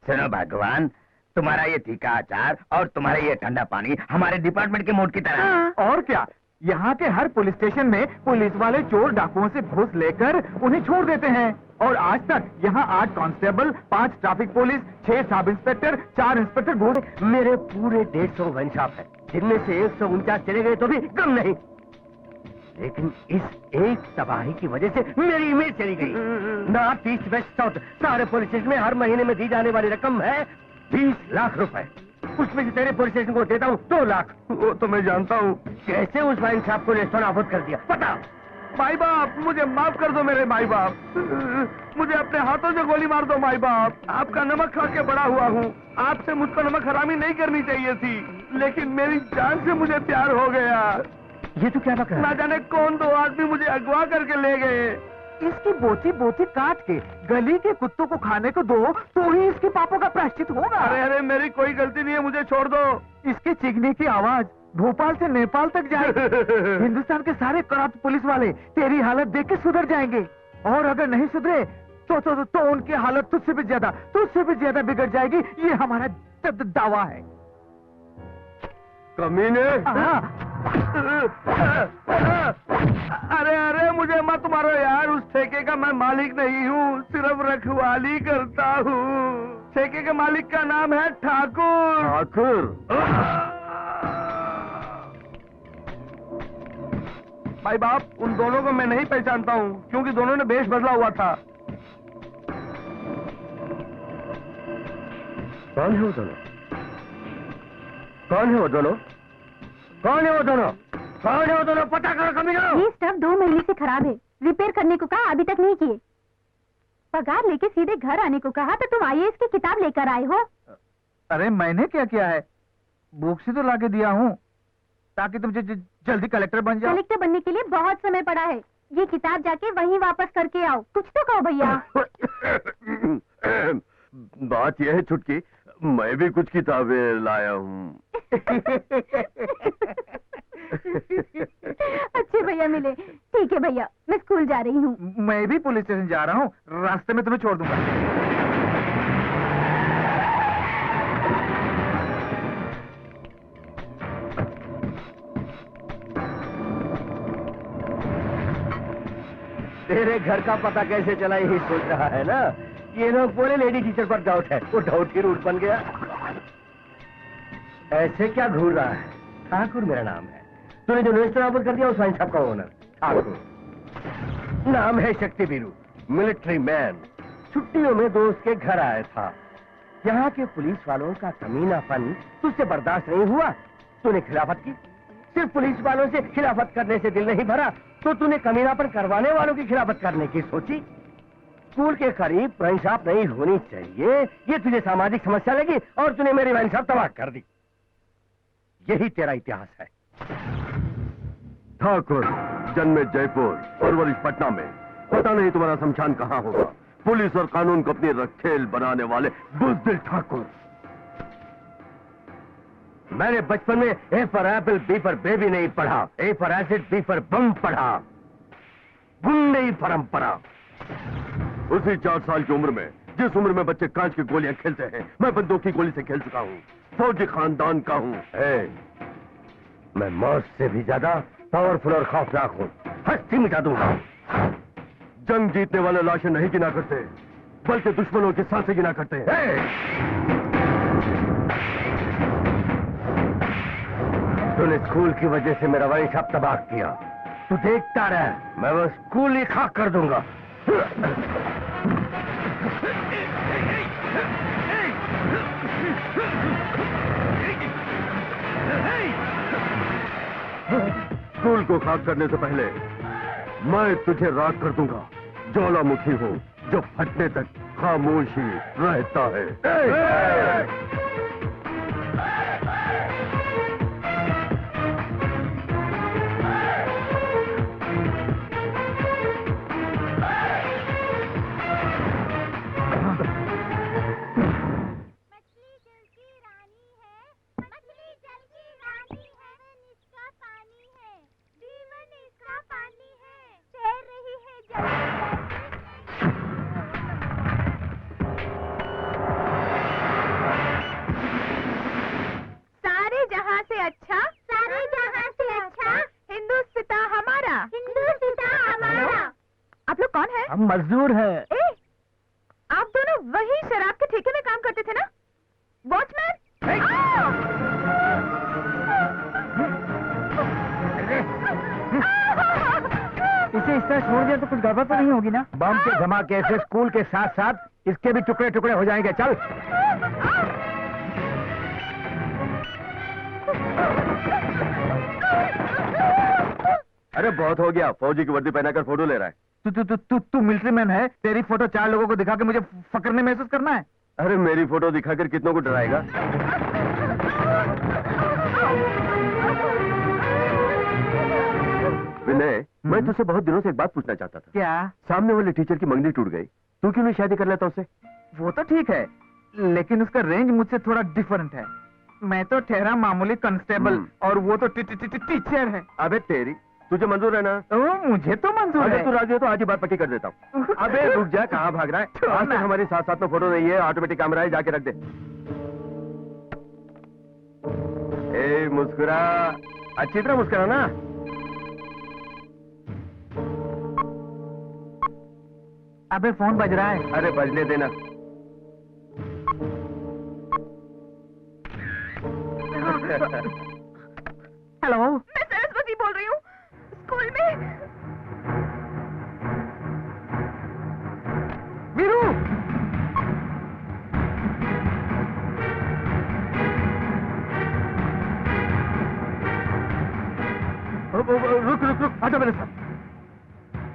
सुनो भगवान, तुम्हारा ये तीखा अचार और तुम्हारा ये ठंडा पानी हमारे डिपार्टमेंट के मोड की तरह है। और क्या, यहाँ के हर पुलिस स्टेशन में पुलिस वाले चोर डाकुओं से घूस लेकर उन्हें छोड़ देते हैं। और आज तक यहाँ 8 constable, 5 traffic police, 6 sub inspector, 4 inspector घूस। मेरे पूरे 150 वाइन शॉप है, जिनमें से 149 चले गए तो भी कम नहीं। लेकिन इस एक तबाही की वजह से मेरी इमेज चली गई। नॉर्थ, ईस्ट, वेस्ट, साउथ सारे पुलिस स्टेशन में हर महीने में दी जाने वाली रकम है 20 लाख रुपए। उसमें से तेरे पुलिस स्टेशन को देता हूँ 2 लाख। वो तो मैं जानता हूँ। कैसे उस वाइन साहब को नेस्तो नाबूद कर दिया पता? माई बाप, मुझे माफ कर दो मेरे माई बाप। मुझे अपने हाथों से गोली मार दो माई बाप। आपका नमक खा के बड़ा हुआ हूँ। आपसे मुझको नमक हरामी नहीं करनी चाहिए थी, लेकिन मेरी जान से मुझे प्यार हो गया। ये तो क्या बकरा? ना जाने कौन 2 आदमी मुझे अगवा करके ले गए। इसकी बोटी बोटी काट के गली के कुत्तों को खाने को दो तो ही इसके पापों का प्रायश्चित होगा। अरे अरे, मेरी कोई गलती नहीं है, मुझे छोड़ दो। इसके चीखने की आवाज भोपाल से नेपाल तक जाएगी। हिंदुस्तान के सारे करप्ट पुलिस वाले तेरी हालत देख के सुधर जाएंगे, और अगर नहीं सुधरे तो उनकी हालत तुझसे भी ज्यादा बिगड़ जाएगी। ये हमारा दावा है। कमीने। अरे अरे, मुझे मत मारो यार। उस ठेके का मैं मालिक नहीं हूँ, सिर्फ रखवाली करता हूँ। ठेके के मालिक का नाम है ठाकुर। ठाकुर? भाई बाप, उन दोनों को मैं नहीं पहचानता हूँ, क्योंकि दोनों ने वेश बदला हुआ था। कौन है वो दोनों? कौन है वो दोनों? कौन है वो दोनों? कौन है वो दोनों? पता करो कमीनो। ये स्टफ 2 महीने से खराब है, रिपेयर करने को कहा, अभी तक नहीं किए। पगार लेके सीधे घर आने को कहा तो तुम IAS की किताब लेकर आए हो। अरे मैंने क्या किया है? बुक से तो लाके दिया हूँ ताकि तुम जल्दी कलेक्टर बन जाओ। कलेक्टर बनने के लिए बहुत समय पड़ा है। ये किताब जाके वहीं वापस करके आओ। कुछ तो कहो भैया। बात यह है छुटकी, मैं भी कुछ किताबें लाया हूँ। अच्छे भैया मिले। ठीक है भैया, मैं स्कूल जा रही हूँ। मैं भी पुलिस स्टेशन जा रहा हूँ, रास्ते में तुम्हें छोड़ दूंगा। तेरे घर का पता कैसे चला यही सोच रहा है ना? ये लोग बोले लेडी टीचर पर डाउट है, वो डाउट ही रूट बन गया। ऐसे क्या घूर रहा है? ठाकुर मेरा नाम है। तूने जो नेस्तो नाबूद कर दिया उस वाइन शॉप का ओनर ठाकुर। नाम है शक्ति बीरू, मिलिट्री मैन। छुट्टियों में दोस्त के घर आया था। यहाँ के पुलिस वालों का कमीनापन तुझसे बर्दाश्त नहीं हुआ, तूने खिलाफत की। सिर्फ पुलिस वालों से खिलाफत करने से दिल नहीं भरा तो तूने कमीनापन करवाने वालों की खिलाफत करने की सोची। स्कूल के करीब वाइन शॉप नहीं होनी चाहिए, ये तुझे सामाजिक समस्या लगी और तूने मेरी वाइन शॉप तबाह कर दी। यही तेरा इतिहास है। ठाकुर, जन्मे जयपुर, परवरिश पटना में। पता नहीं तुम्हारा शमशान कहाँ होगा। पुलिस और कानून को अपनी रखेल बनाने वाले बुज़दिल ठाकुर। मैंने बचपन में A for apple, B for baby नहीं पढ़ा, A for acid, B for bomb पढ़ा। गुंडे परंपरा। उसी 4 साल की उम्र में, जिस उम्र में बच्चे कांच की गोलियां खेलते हैं, मैं बंदूक की गोली से खेल चुका हूँ। फौजी खानदान का हूँ। मैं मौत से भी ज्यादा पावरफुल और खौफनाक हूँ। हस्ती मिटा दूंगा। जंग जीतने वाले लाशें नहीं गिना करते, बल्कि दुश्मनों की सांसें गिना करते हैं। तूने स्कूल की वजह से मेरा वाइन शॉप तबाह किया। तू देखता रह, मैं वो स्कूल ही खाक कर दूंगा। स्कूल को खाक करने से पहले मैं तुझे राख कर दूंगा। ज्वालामुखी हूँ जो फटने तक खामोश ही रहता है। हम मजदूर हैं। आप दोनों वही शराब के ठेके में काम करते थे ना? वॉचमैन? इसे इस तरह छोड़ दिया तो कुछ गड़बड़ तो नहीं होगी ना? बम के धमाके से स्कूल के साथ साथ इसके भी टुकड़े टुकड़े हो जाएंगे। चल। अरे बहुत हो गया, फौजी की वर्दी पहनाकर फोटो ले रहा है। तू मिलिट्री मैन है, तेरी फोटो 4 लोगों को दिखा के मुझे फक्र में महसूस करना है। अरे मेरी फोटो दिखाकर कितनों को डराएगा। विनय, मैं तुझसे बहुत दिनों से एक बात पूछना चाहता था। क्या? सामने वाले टीचर की मंगनी टूट गई, तू क्यों नहीं शादी कर लेता उससे? वो तो ठीक है, लेकिन उसका रेंज मुझसे थोड़ा डिफरेंट है। मैं तो ठहरा मामूली कांस्टेबल और वो तो टीचर है। अबे तेरी, तुझे मंजूर है ना? मुझे तो मंजूर है। अगर तू राजी हो तो आज ही बात पक्की कर देता हूँ। अबे रुक जा, कहाँ भाग रहा है? आज तक हमारी साथ साथ में फोटो नहीं है, ऑटोमेटिक कैमरा है, जाके रख दे। ए मुस्कुरा, अच्छी तरह मुस्कुरा ना। अबे फोन बज रहा है। अरे बजने देना। हेलो, मैं सरस्वती बोल रही हूँ, स्कूल में। वीरू, रुक रुक रुक, आजा मेरे साथ।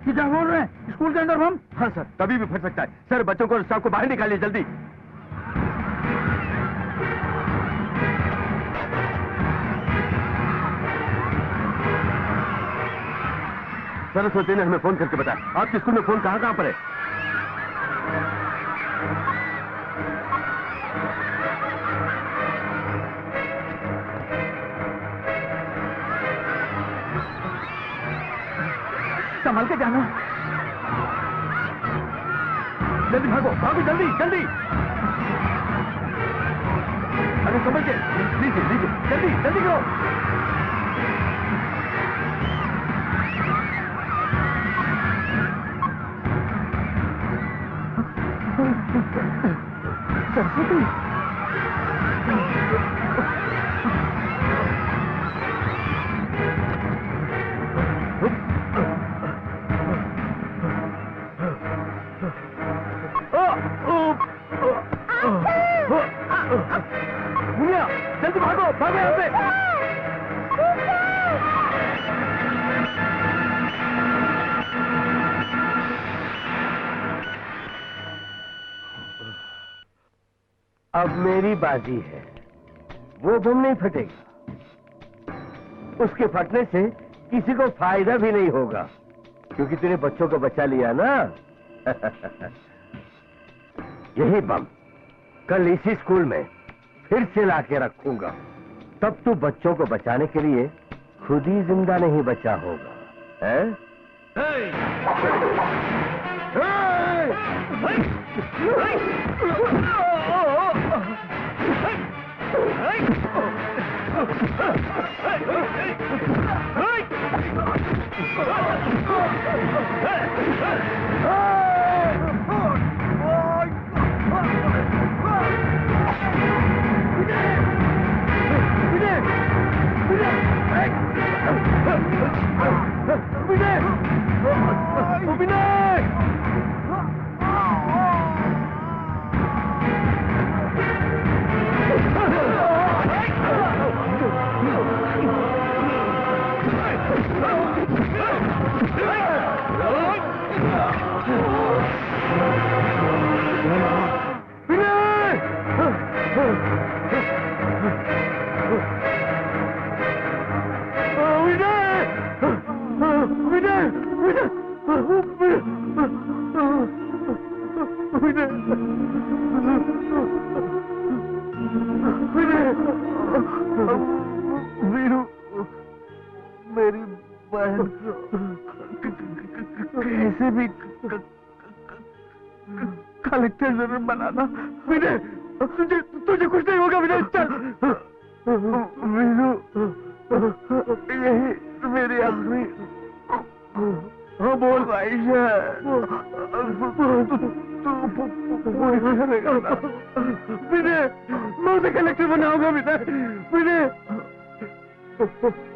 क्या बोल रहे हैं? स्कूल के अंदर बम? हाँ सर, कभी भी फट सकता है। सर बच्चों को और स्टाफ को बाहर निकालिए जल्दी। सरस्वती ने हमें फोन करके बताया। आपके स्कूल में फोन कहाँ कहाँ पर है? संभल के जाना। जल्दी भागो, भागो जल्दी जल्दी। अरे समझ के, लीजिए लीजिए, जल्दी जल्दी करो। सरस्वती, मुनिया, जल्दी भागो, भागो यहाँ से। अब मेरी बाजी है, वो बम नहीं फटेगा। उसके फटने से किसी को फायदा भी नहीं होगा, क्योंकि तेरे बच्चों को बचा लिया ना। यही बम कल इसी स्कूल में फिर से लाके रखूंगा, तब तू बच्चों को बचाने के लिए खुद ही जिंदा नहीं बचा होगा, हैं? वीरू, मेरी बहन कैसे भी कलेक्टर जरूर बनाना। विनय, तुझे कुछ नहीं होगा विनय, चल। वीरू, यही मेरी आखिरी हाँ बोल ख्वाहिश है। पूरी करेगा ना विनय, मैं उसे कलेक्टर बनाऊंगा विनय। विनय,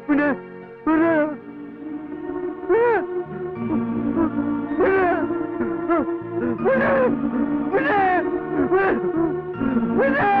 विनय, विनय, विनय,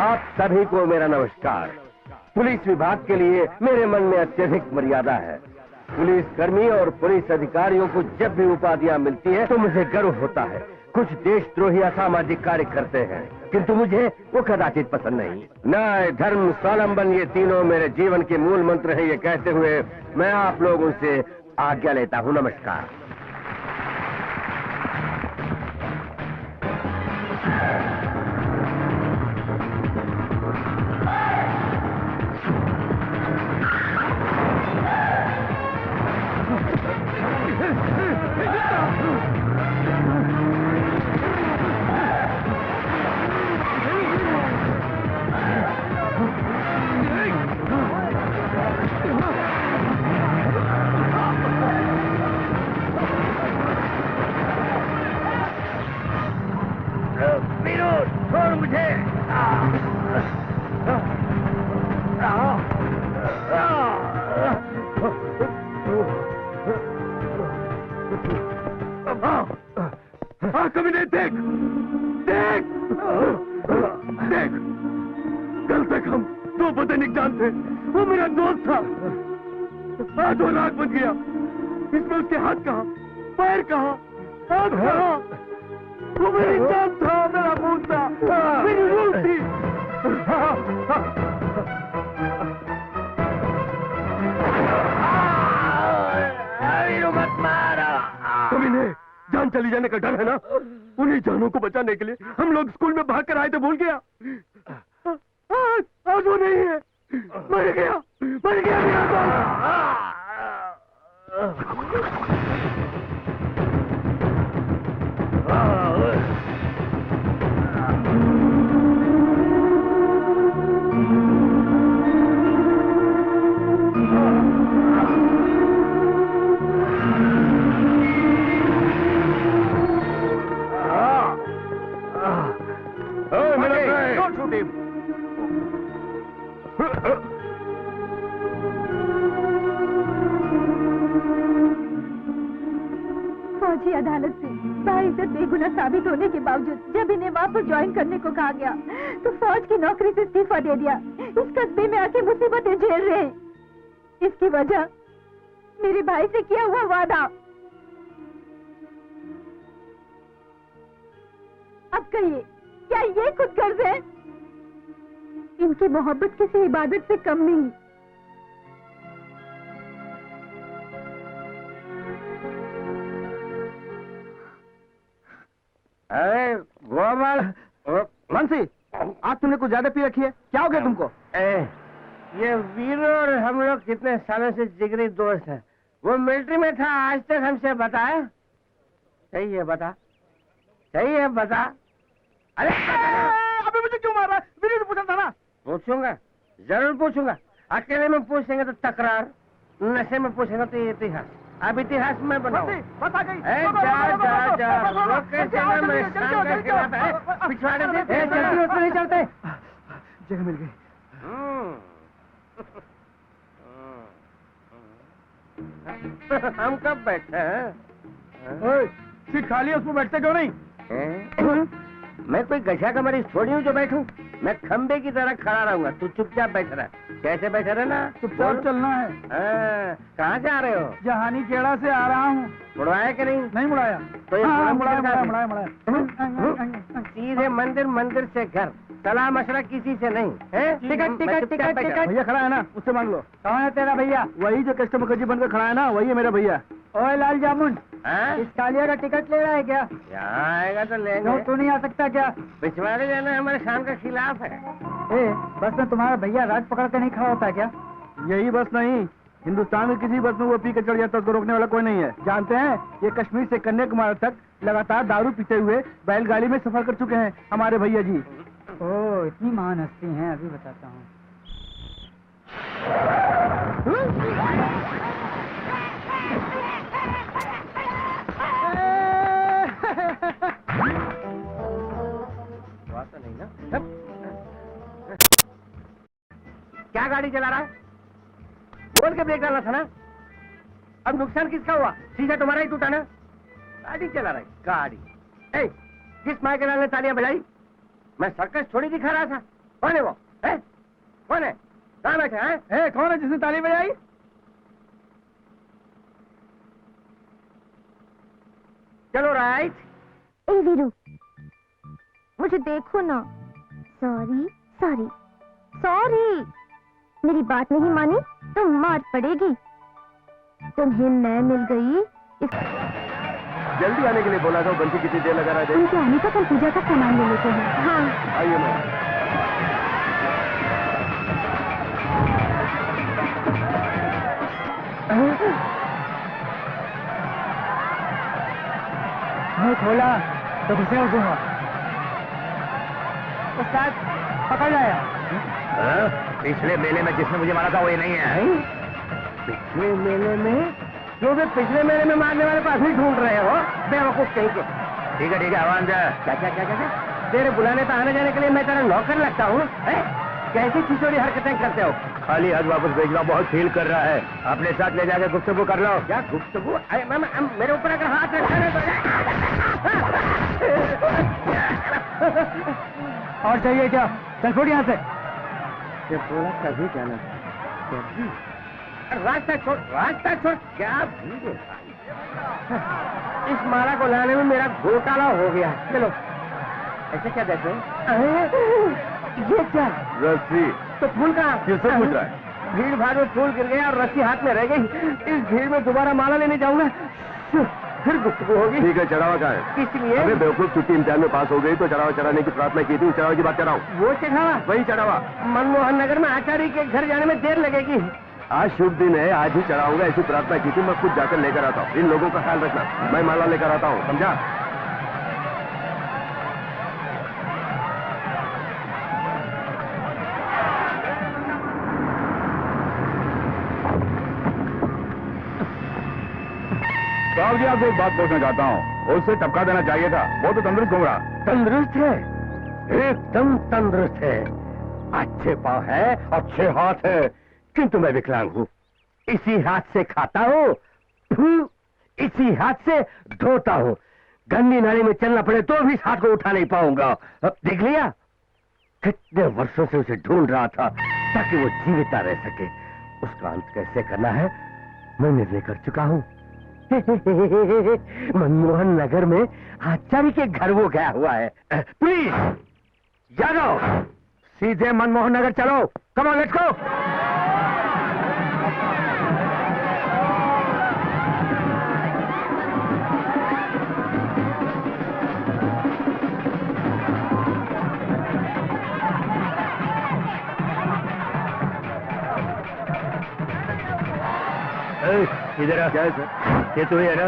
आप सभी को मेरा नमस्कार। पुलिस विभाग के लिए मेरे मन में अत्यधिक मर्यादा है। पुलिस कर्मी और पुलिस अधिकारियों को जब भी उपाधियां मिलती है तो मुझे गर्व होता है। कुछ देशद्रोही असामाजिक कार्य करते हैं, किंतु मुझे वो कदाचित पसंद नहीं। न्याय, धर्म, स्वावलंबन, ये तीनों मेरे जीवन के मूल मंत्र हैं। ये कहते हुए मैं आप लोगों से आज्ञा लेता हूँ। नमस्कार। छोड़ मुझे। कभी नहीं। देख देख देख, कल तक हम दो बदनिक जानते। वो मेरा दोस्त था, आज वो राग बन गया। इसमें उसके हाथ कहाँ, पैर कहाँ, आँख कहाँ? वो मेरी जान था, मेरा खून था, मेरी रूह थी। मत मारो। कभी नहीं, जान चली जाने का डर है ना? उन्हीं जानों को बचाने के लिए हम लोग स्कूल में भाग कर आए थे, भूल गया? आज वो नहीं है, मर गया मेरा दोस्त। Don't shoot him. फौजी अदालत से बाइज्जत बेगुनाह साबित होने के बावजूद जब इन्हें वापस ज्वाइन करने को कहा गया तो फौज की नौकरी से इस्तीफा दे दिया। इस कस्बे में आके मुसीबतें झेल रहे हैं। इसकी वजह मेरे भाई से किया हुआ वादा। अब कहिए, क्या ये खुद गर्ज है? इनकी मोहब्बत किसी इबादत से कम नहीं। अरे गोपाल, मानसी, आज तुमने कुछ ज्यादा पी रखी है, क्या हो गया तुमको? ये वीरू और हम लोग कितने सालों से जिगरी दोस्त हैं। वो मिलिट्री में था, आज तक हमसे बताया? सही है, बता। सही है, बता। अरे अभी मुझे क्यों मार रहा है? वीरू ने पूछा था ना। पूछूंगा, जरूर पूछूंगा। अकेले में पूछेंगे तो तकरार, नशे में पूछेंगे तो इतिहास। अब इतिहास में बनाओ। बस आ गई। पिछवाड़े से जल्दी उसमें नहीं चलते। जगह मिल गई। हम कब बैठे हैं? सीट खाली है, उसमें बैठते क्यों नहीं? मैं कोई गधा का मरीज थोड़ी हूँ जो बैठूं। मैं खंबे की तरह खड़ा रहूंगा, तू चुपचाप बैठ रहा। कैसे बैठे रहना? चुपचाप चलना है। कहाँ से आ रहे हो? जहानी खेड़ा से आ रहा हूँ। मुड़वाया कि नहीं? नहीं मुड़ाया। तो ये मुड़ाया। सीधे मंदिर, मंदिर से घर, सलाह मशवरा किसी से नहीं है? टिकट। भैया खड़ा है ना, उससे मांग लो। कौन है तेरा भैया? वही जो कस्टमर मुखर्जी बनकर खड़ा है ना, वही है मेरा भैया। ओए लाल जामुन, इस कालिया का टिकट ले रहा है क्या? यहाँ आएगा तो लेंगे। तू नहीं आ सकता क्या? पिछवाड़े जाना हमारे शान का खिलाफ है। बस में तुम्हारा भैया राज पकड़ के नहीं खड़ा होता है क्या? यही बस नहीं, हिंदुस्तान में किसी बस में वो पी के चढ़ जाता, उसको रोकने वाला कोई नहीं है। जानते हैं, ये कश्मीर से कन्याकुमारी तक लगातार दारू पीते हुए बैलगाड़ी में सफर कर चुके हैं हमारे भैया जी। ओह, इतनी महान हस्ती हैं, अभी बताता हूँ। नहीं ना? क्या गाड़ी चला रहा है? बोल के ब्रेक डालना था ना। अब नुकसान किसका हुआ? शीशा तुम्हारा ही टूटा ना। गाड़ी चला रहा है, गाड़ी। किस माँ के लाल ने तालियां बजाई? मैं सर्कस थोड़ी दिखा रहा था। कौन है वो? है? कौन है? कहाँ बैठे हैं? कौन है जिसने ताली बजाई? चलो राइट। ए वीरू, मुझे देखो ना। Sorry sorry sorry. मेरी बात नहीं मानी तो मार पड़ेगी। तुम्हें मैं मिल गई। जल्दी आने के लिए बोला था, बंटी कितनी देर लगा रहा है? उनके आने का कल पूजा का सामान ले लेते हैं। हाँ आइए मैम। मुंह खोला तो घुसे उठूंगा। उस्ताद पकड़ लाया। पिछले मेले में जिसने मुझे मारा था वो ये नहीं है। पिछले मेले में? क्यों भी पिछले मेले में मारने वाले पास ही ढूंढ रहे हो? बेवकूफ कहीं के। ठीक है आवाज जा। क्या क्या क्या क्या? तेरे बुलाने पर आने जाने के लिए मैं तेरा नौकर लगता हूँ? कैसी छिछोरी हरकतें करते हो? खाली हाथ वापस भेजना बहुत फील कर रहा है। अपने साथ ले जाकर गुफ्तगू कर लो। क्या गुफ्तगू? मेरे ऊपर अगर हाथ रखा है तो और चाहिए क्या? चल छोड़ यहाँ से। बोला कभी जाना कभी। रास्ता छोड़। क्या भीड़ है? इस माला को लाने में मेरा घोटाला हो गया। चलो ऐसे क्या देते हैं? ये क्या? रस्सी। तो फूल कहाँ? किससे पूछ रहा है? भीड़ भाड़ में फूल गिर गया और रस्सी हाथ में रह गई। इस भीड़ में दोबारा माला लेने जाऊंगा फिर गुफ्तगू होगी। ठीक है, चढ़ावा का है? किस लिए? अबे बेवकूफ, छुट्टी इम्तिहान में पास हो गई तो चढ़ावा चढ़ाने की प्रार्थना की थी। उस चढ़ावा की बात कर रहा हूँ। वो चढ़ावा? वही चढ़ावा। मनमोहन नगर में आचार्य के घर जाने में देर लगेगी। आज शुभ दिन है, आज ही चढ़ाऊंगा ऐसी प्रार्थना की थी। मैं खुद जाकर लेकर आता हूँ। इन लोगों का ख्याल रखना, मैं माला लेकर आता हूँ, समझा? साहब जी आपसे एक बात पूछना चाहता हूँ। उससे टपका देना चाहिए था, वो तो तंदुरुस्त घूम रहा। तंदुरुस्त है, एकदम तंदुरुस्त है। अच्छे पाँव है, अच्छे हाथ है, किंतु मैं विकलांग हूँ। इसी हाथ से खाता हूँ, इसी हाथ से धोता हूँ। गंदी नाली में चलना पड़े तो भी इस हाथ को उठा नहीं पाऊंगा। देख लिया, कितने वर्षों से उसे ढूंढ रहा था ताकि वो जीविता रह सके। उसका अंत कैसे करना है मैं निर्णय कर चुका हूँ। मनमोहन नगर में आचार्य के घर वो गया हुआ है। प्लीज यादव, सीधे मनमोहन नगर चलो। Come on, let's go. इधर आ। क्या है सर? ये तो है ना,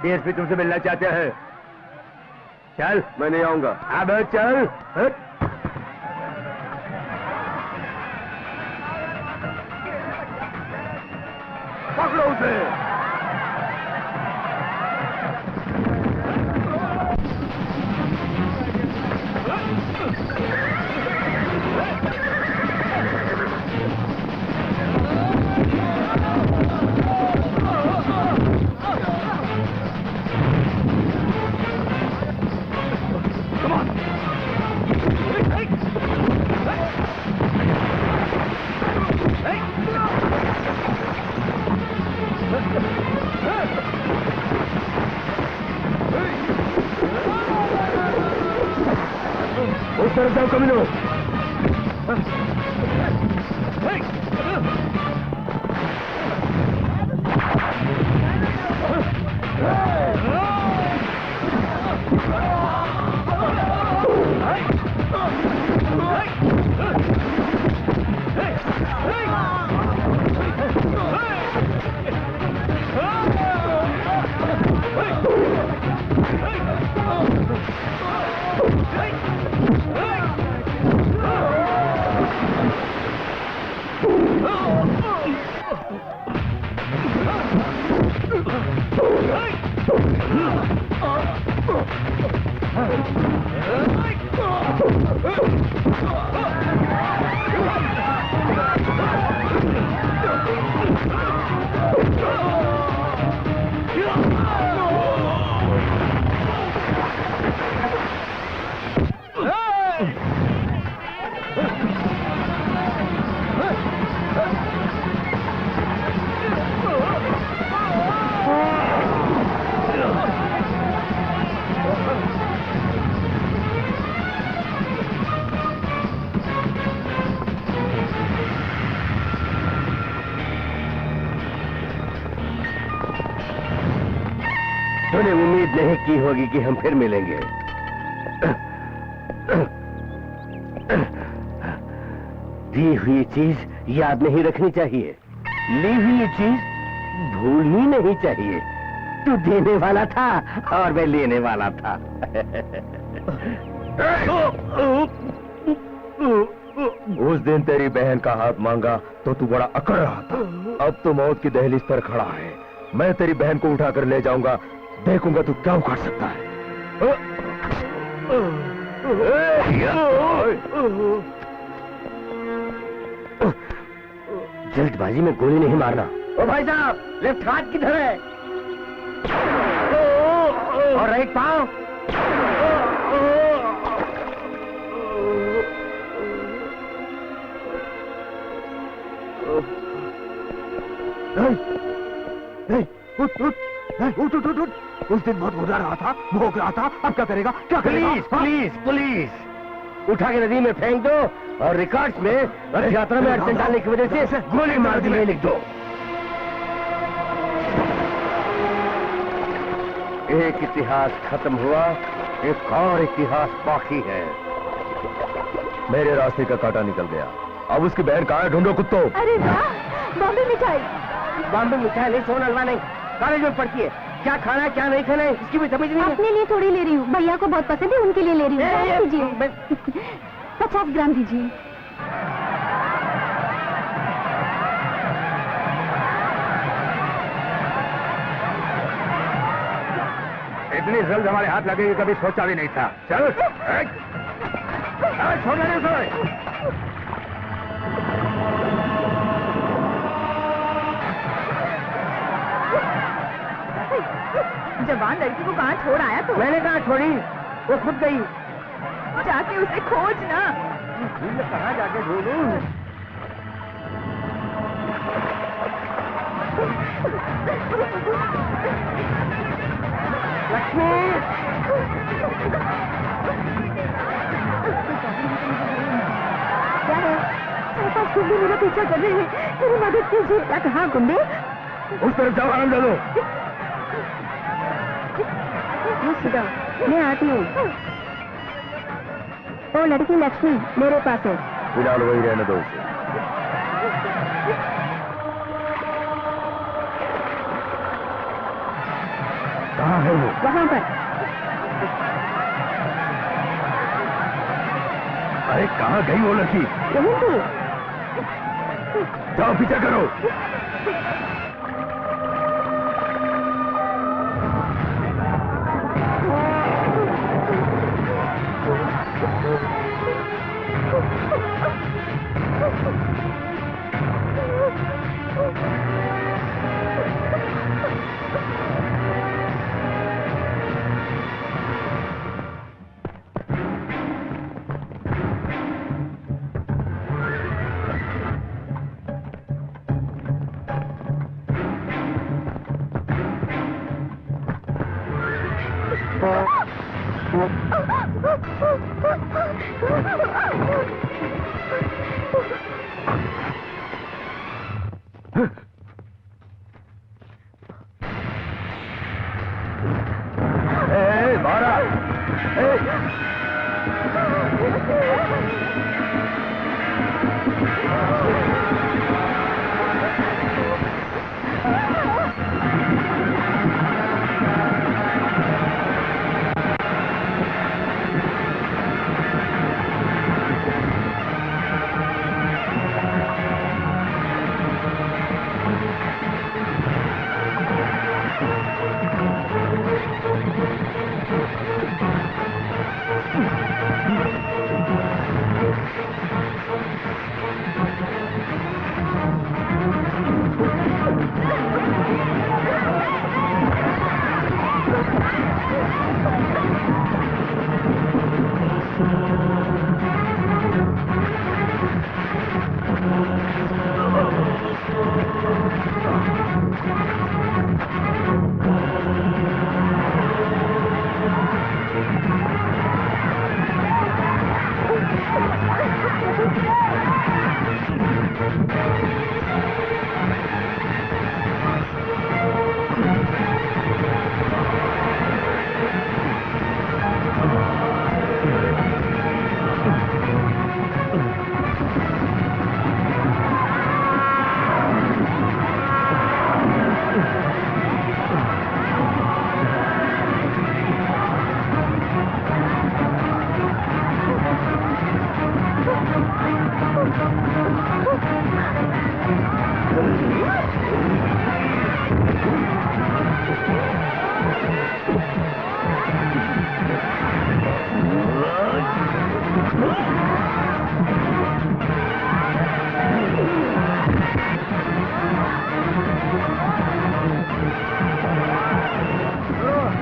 डीएसपी तुमसे मिलना चाहते हैं। चल। मैं नहीं आऊंगा। अब चल। पकड़ो उसे। उस तरफ जाओ कमीनो। तय की होगी कि हम फिर मिलेंगे। दी हुई चीज याद नहीं रखनी चाहिए, ली हुई चीज भूलनी नहीं चाहिए। तू देने वाला था और मैं लेने वाला था। उस दिन तेरी बहन का हाथ मांगा तो तू बड़ा अकड़ रहा था, अब तो मौत की दहलीज पर खड़ा है। मैं तेरी बहन को उठाकर ले जाऊंगा, देखूंगा तू क्या उखाड़ सकता है। जल्दबाजी में गोली नहीं मारना। ओ भाई साहब, लेफ्ट हाथ किधर है? और राइट पांव? नहीं, उठ। उस दिन बहुत घुरा रहा था, भोग रहा था, अब क्या करेगा? क्या करेगा? पुलिस उठा के नदी में फेंक दो और रिकॉर्ड्स में रथ यात्रा में अड़चन डालने की वजह से गोली मार दी, लिख दो। एक इतिहास खत्म हुआ, एक और इतिहास बाकी है। मेरे रास्ते का कांटा निकल गया, अब उसकी बहन कहाँ है? ढूंढो कुत्तों। अरे वाह, बॉम्बे मिठाई। बॉम्बे मिठाई नहीं, सोन हलवा नहीं। कॉलेज में पढ़ती है, क्या खाना है क्या नहीं खाना है इसकी भी समझ नहीं है। अपने लिए थोड़ी ले रही हूँ, भैया को बहुत पसंद है, उनके लिए ले रही हूँ। दीजिए 50 ग्राम दीजिए। इतनी जल्द हमारे हाथ लगेगी कभी सोचा भी नहीं था। चल छोड़ना नहीं उसे। जवान लड़की को कहाँ छोड़ आया तू? मैंने कहा छोड़ी, वो खुद गई। जाके उसे खोज ना। कहाँ जाके ढूंढूं? लक्ष्मी, क्या है? 4-5 गुंडे मेरा पीछा कर रहे हैं, मेरी मदद कीजिए। क्या कहा गुंडे? उस तरफ जाओ, आराम दे दो। मैं आती हूँ। वो लड़की लक्ष्मी मेरे पास है। फिलहाल वही रहने दो उसे। कहाँ है वो? वहाँ पर। अरे कहाँ गई वो लड़की? यहीं थी। जाओ पीछा करो।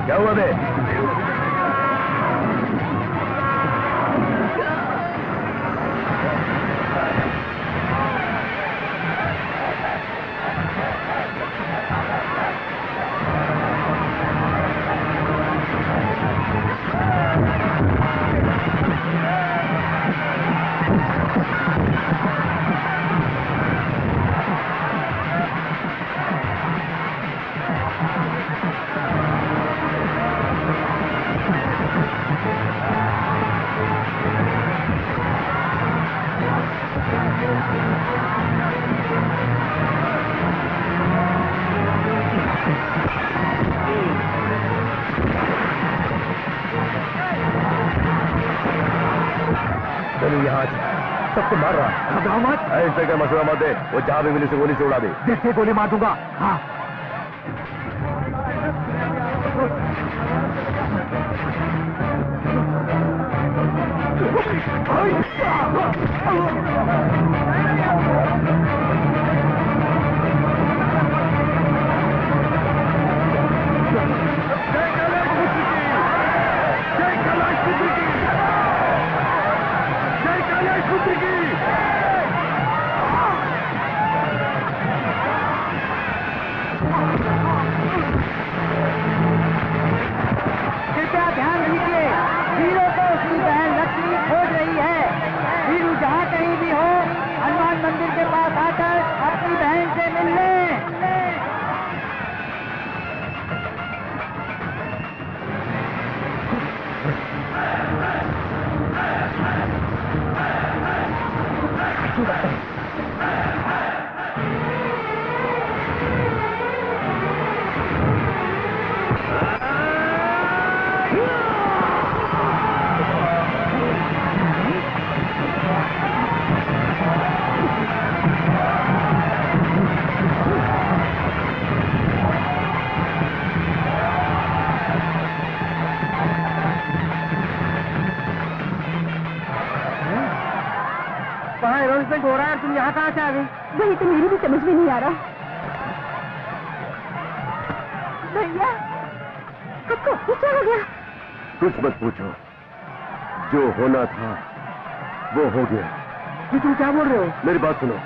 क्या हुआ बे? सबको मार रहा। घबराओ मत। ऐसे का मशवरा मत दे, वो जहां भी मिली से गोली से उड़ा दे। देखते गोली मार दूंगा। हाँ कृपया ध्यान दीजिए, वीरों को उसकी बहन लक्ष्मी खोज रही है। वीरू जहाँ कहीं भी हो, हनुमान मंदिर के पास आकर अपनी बहन से मिल लें। कहाँ एनाउंसमेंट हो रहा है, तुम यहाँ कहाँ से आ गई? वही तो मेरी भी समझ में नहीं आ रहा। भैया, आपको क्या हो गया? कुछ मत पूछो, जो होना था वो हो गया। ये तुम क्या बोल रहे हो? मेरी बात सुनो,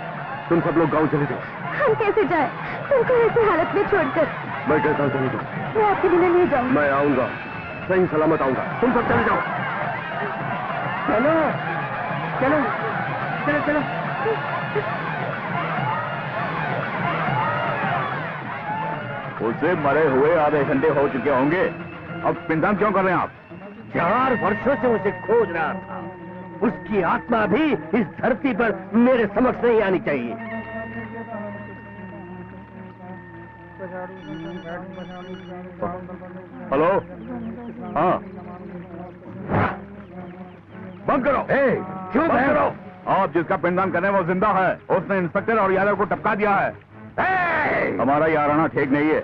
तुम सब लोग गांव चले जाओ। हम कैसे जाए तुमको ऐसी हालत में छोड़कर? मैं कहता हूँ चले जाओ। मैं आपके बिना नहीं जाऊंगी। मैं आऊंगा, सही सलामत आऊंगा। तुम सब चले जाओ। चलो चलो चलो चलो। उसे मरे हुए आधे घंटे हो चुके होंगे, अब इंतजाम क्यों कर रहे हैं आप? 4 वर्षों से उसे खोज रहा था। उसकी आत्मा भी इस धरती पर मेरे समक्ष नहीं आनी चाहिए। हेलो, हाँ, बंद करो। क्यों बंद करो। आप जिसका पिंडदान करने वो जिंदा है, उसने इंस्पेक्टर और यादव को टपका दिया है। हमारा यहाँ रहना ठीक नहीं है।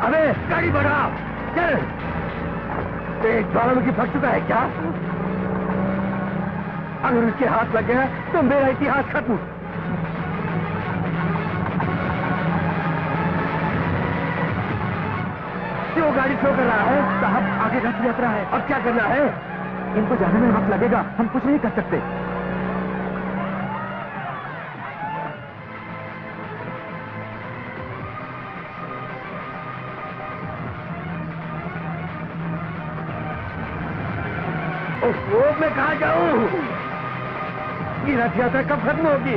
अबे गाड़ी बढ़ा, चल। ज्वालामुखी फट चुका है क्या? अगर उसके हाथ लग गया तो मेरा इतिहास खत्म। क्यों गाड़ी स्लो कर रहा है? साहब आगे रथ यात्रा है। अब क्या करना है? इनको जाने में वक्त लगेगा, हम कुछ नहीं कर सकते। वो मैं कहाँ जाऊँ? ये रथ यात्रा कब खत्म होगी?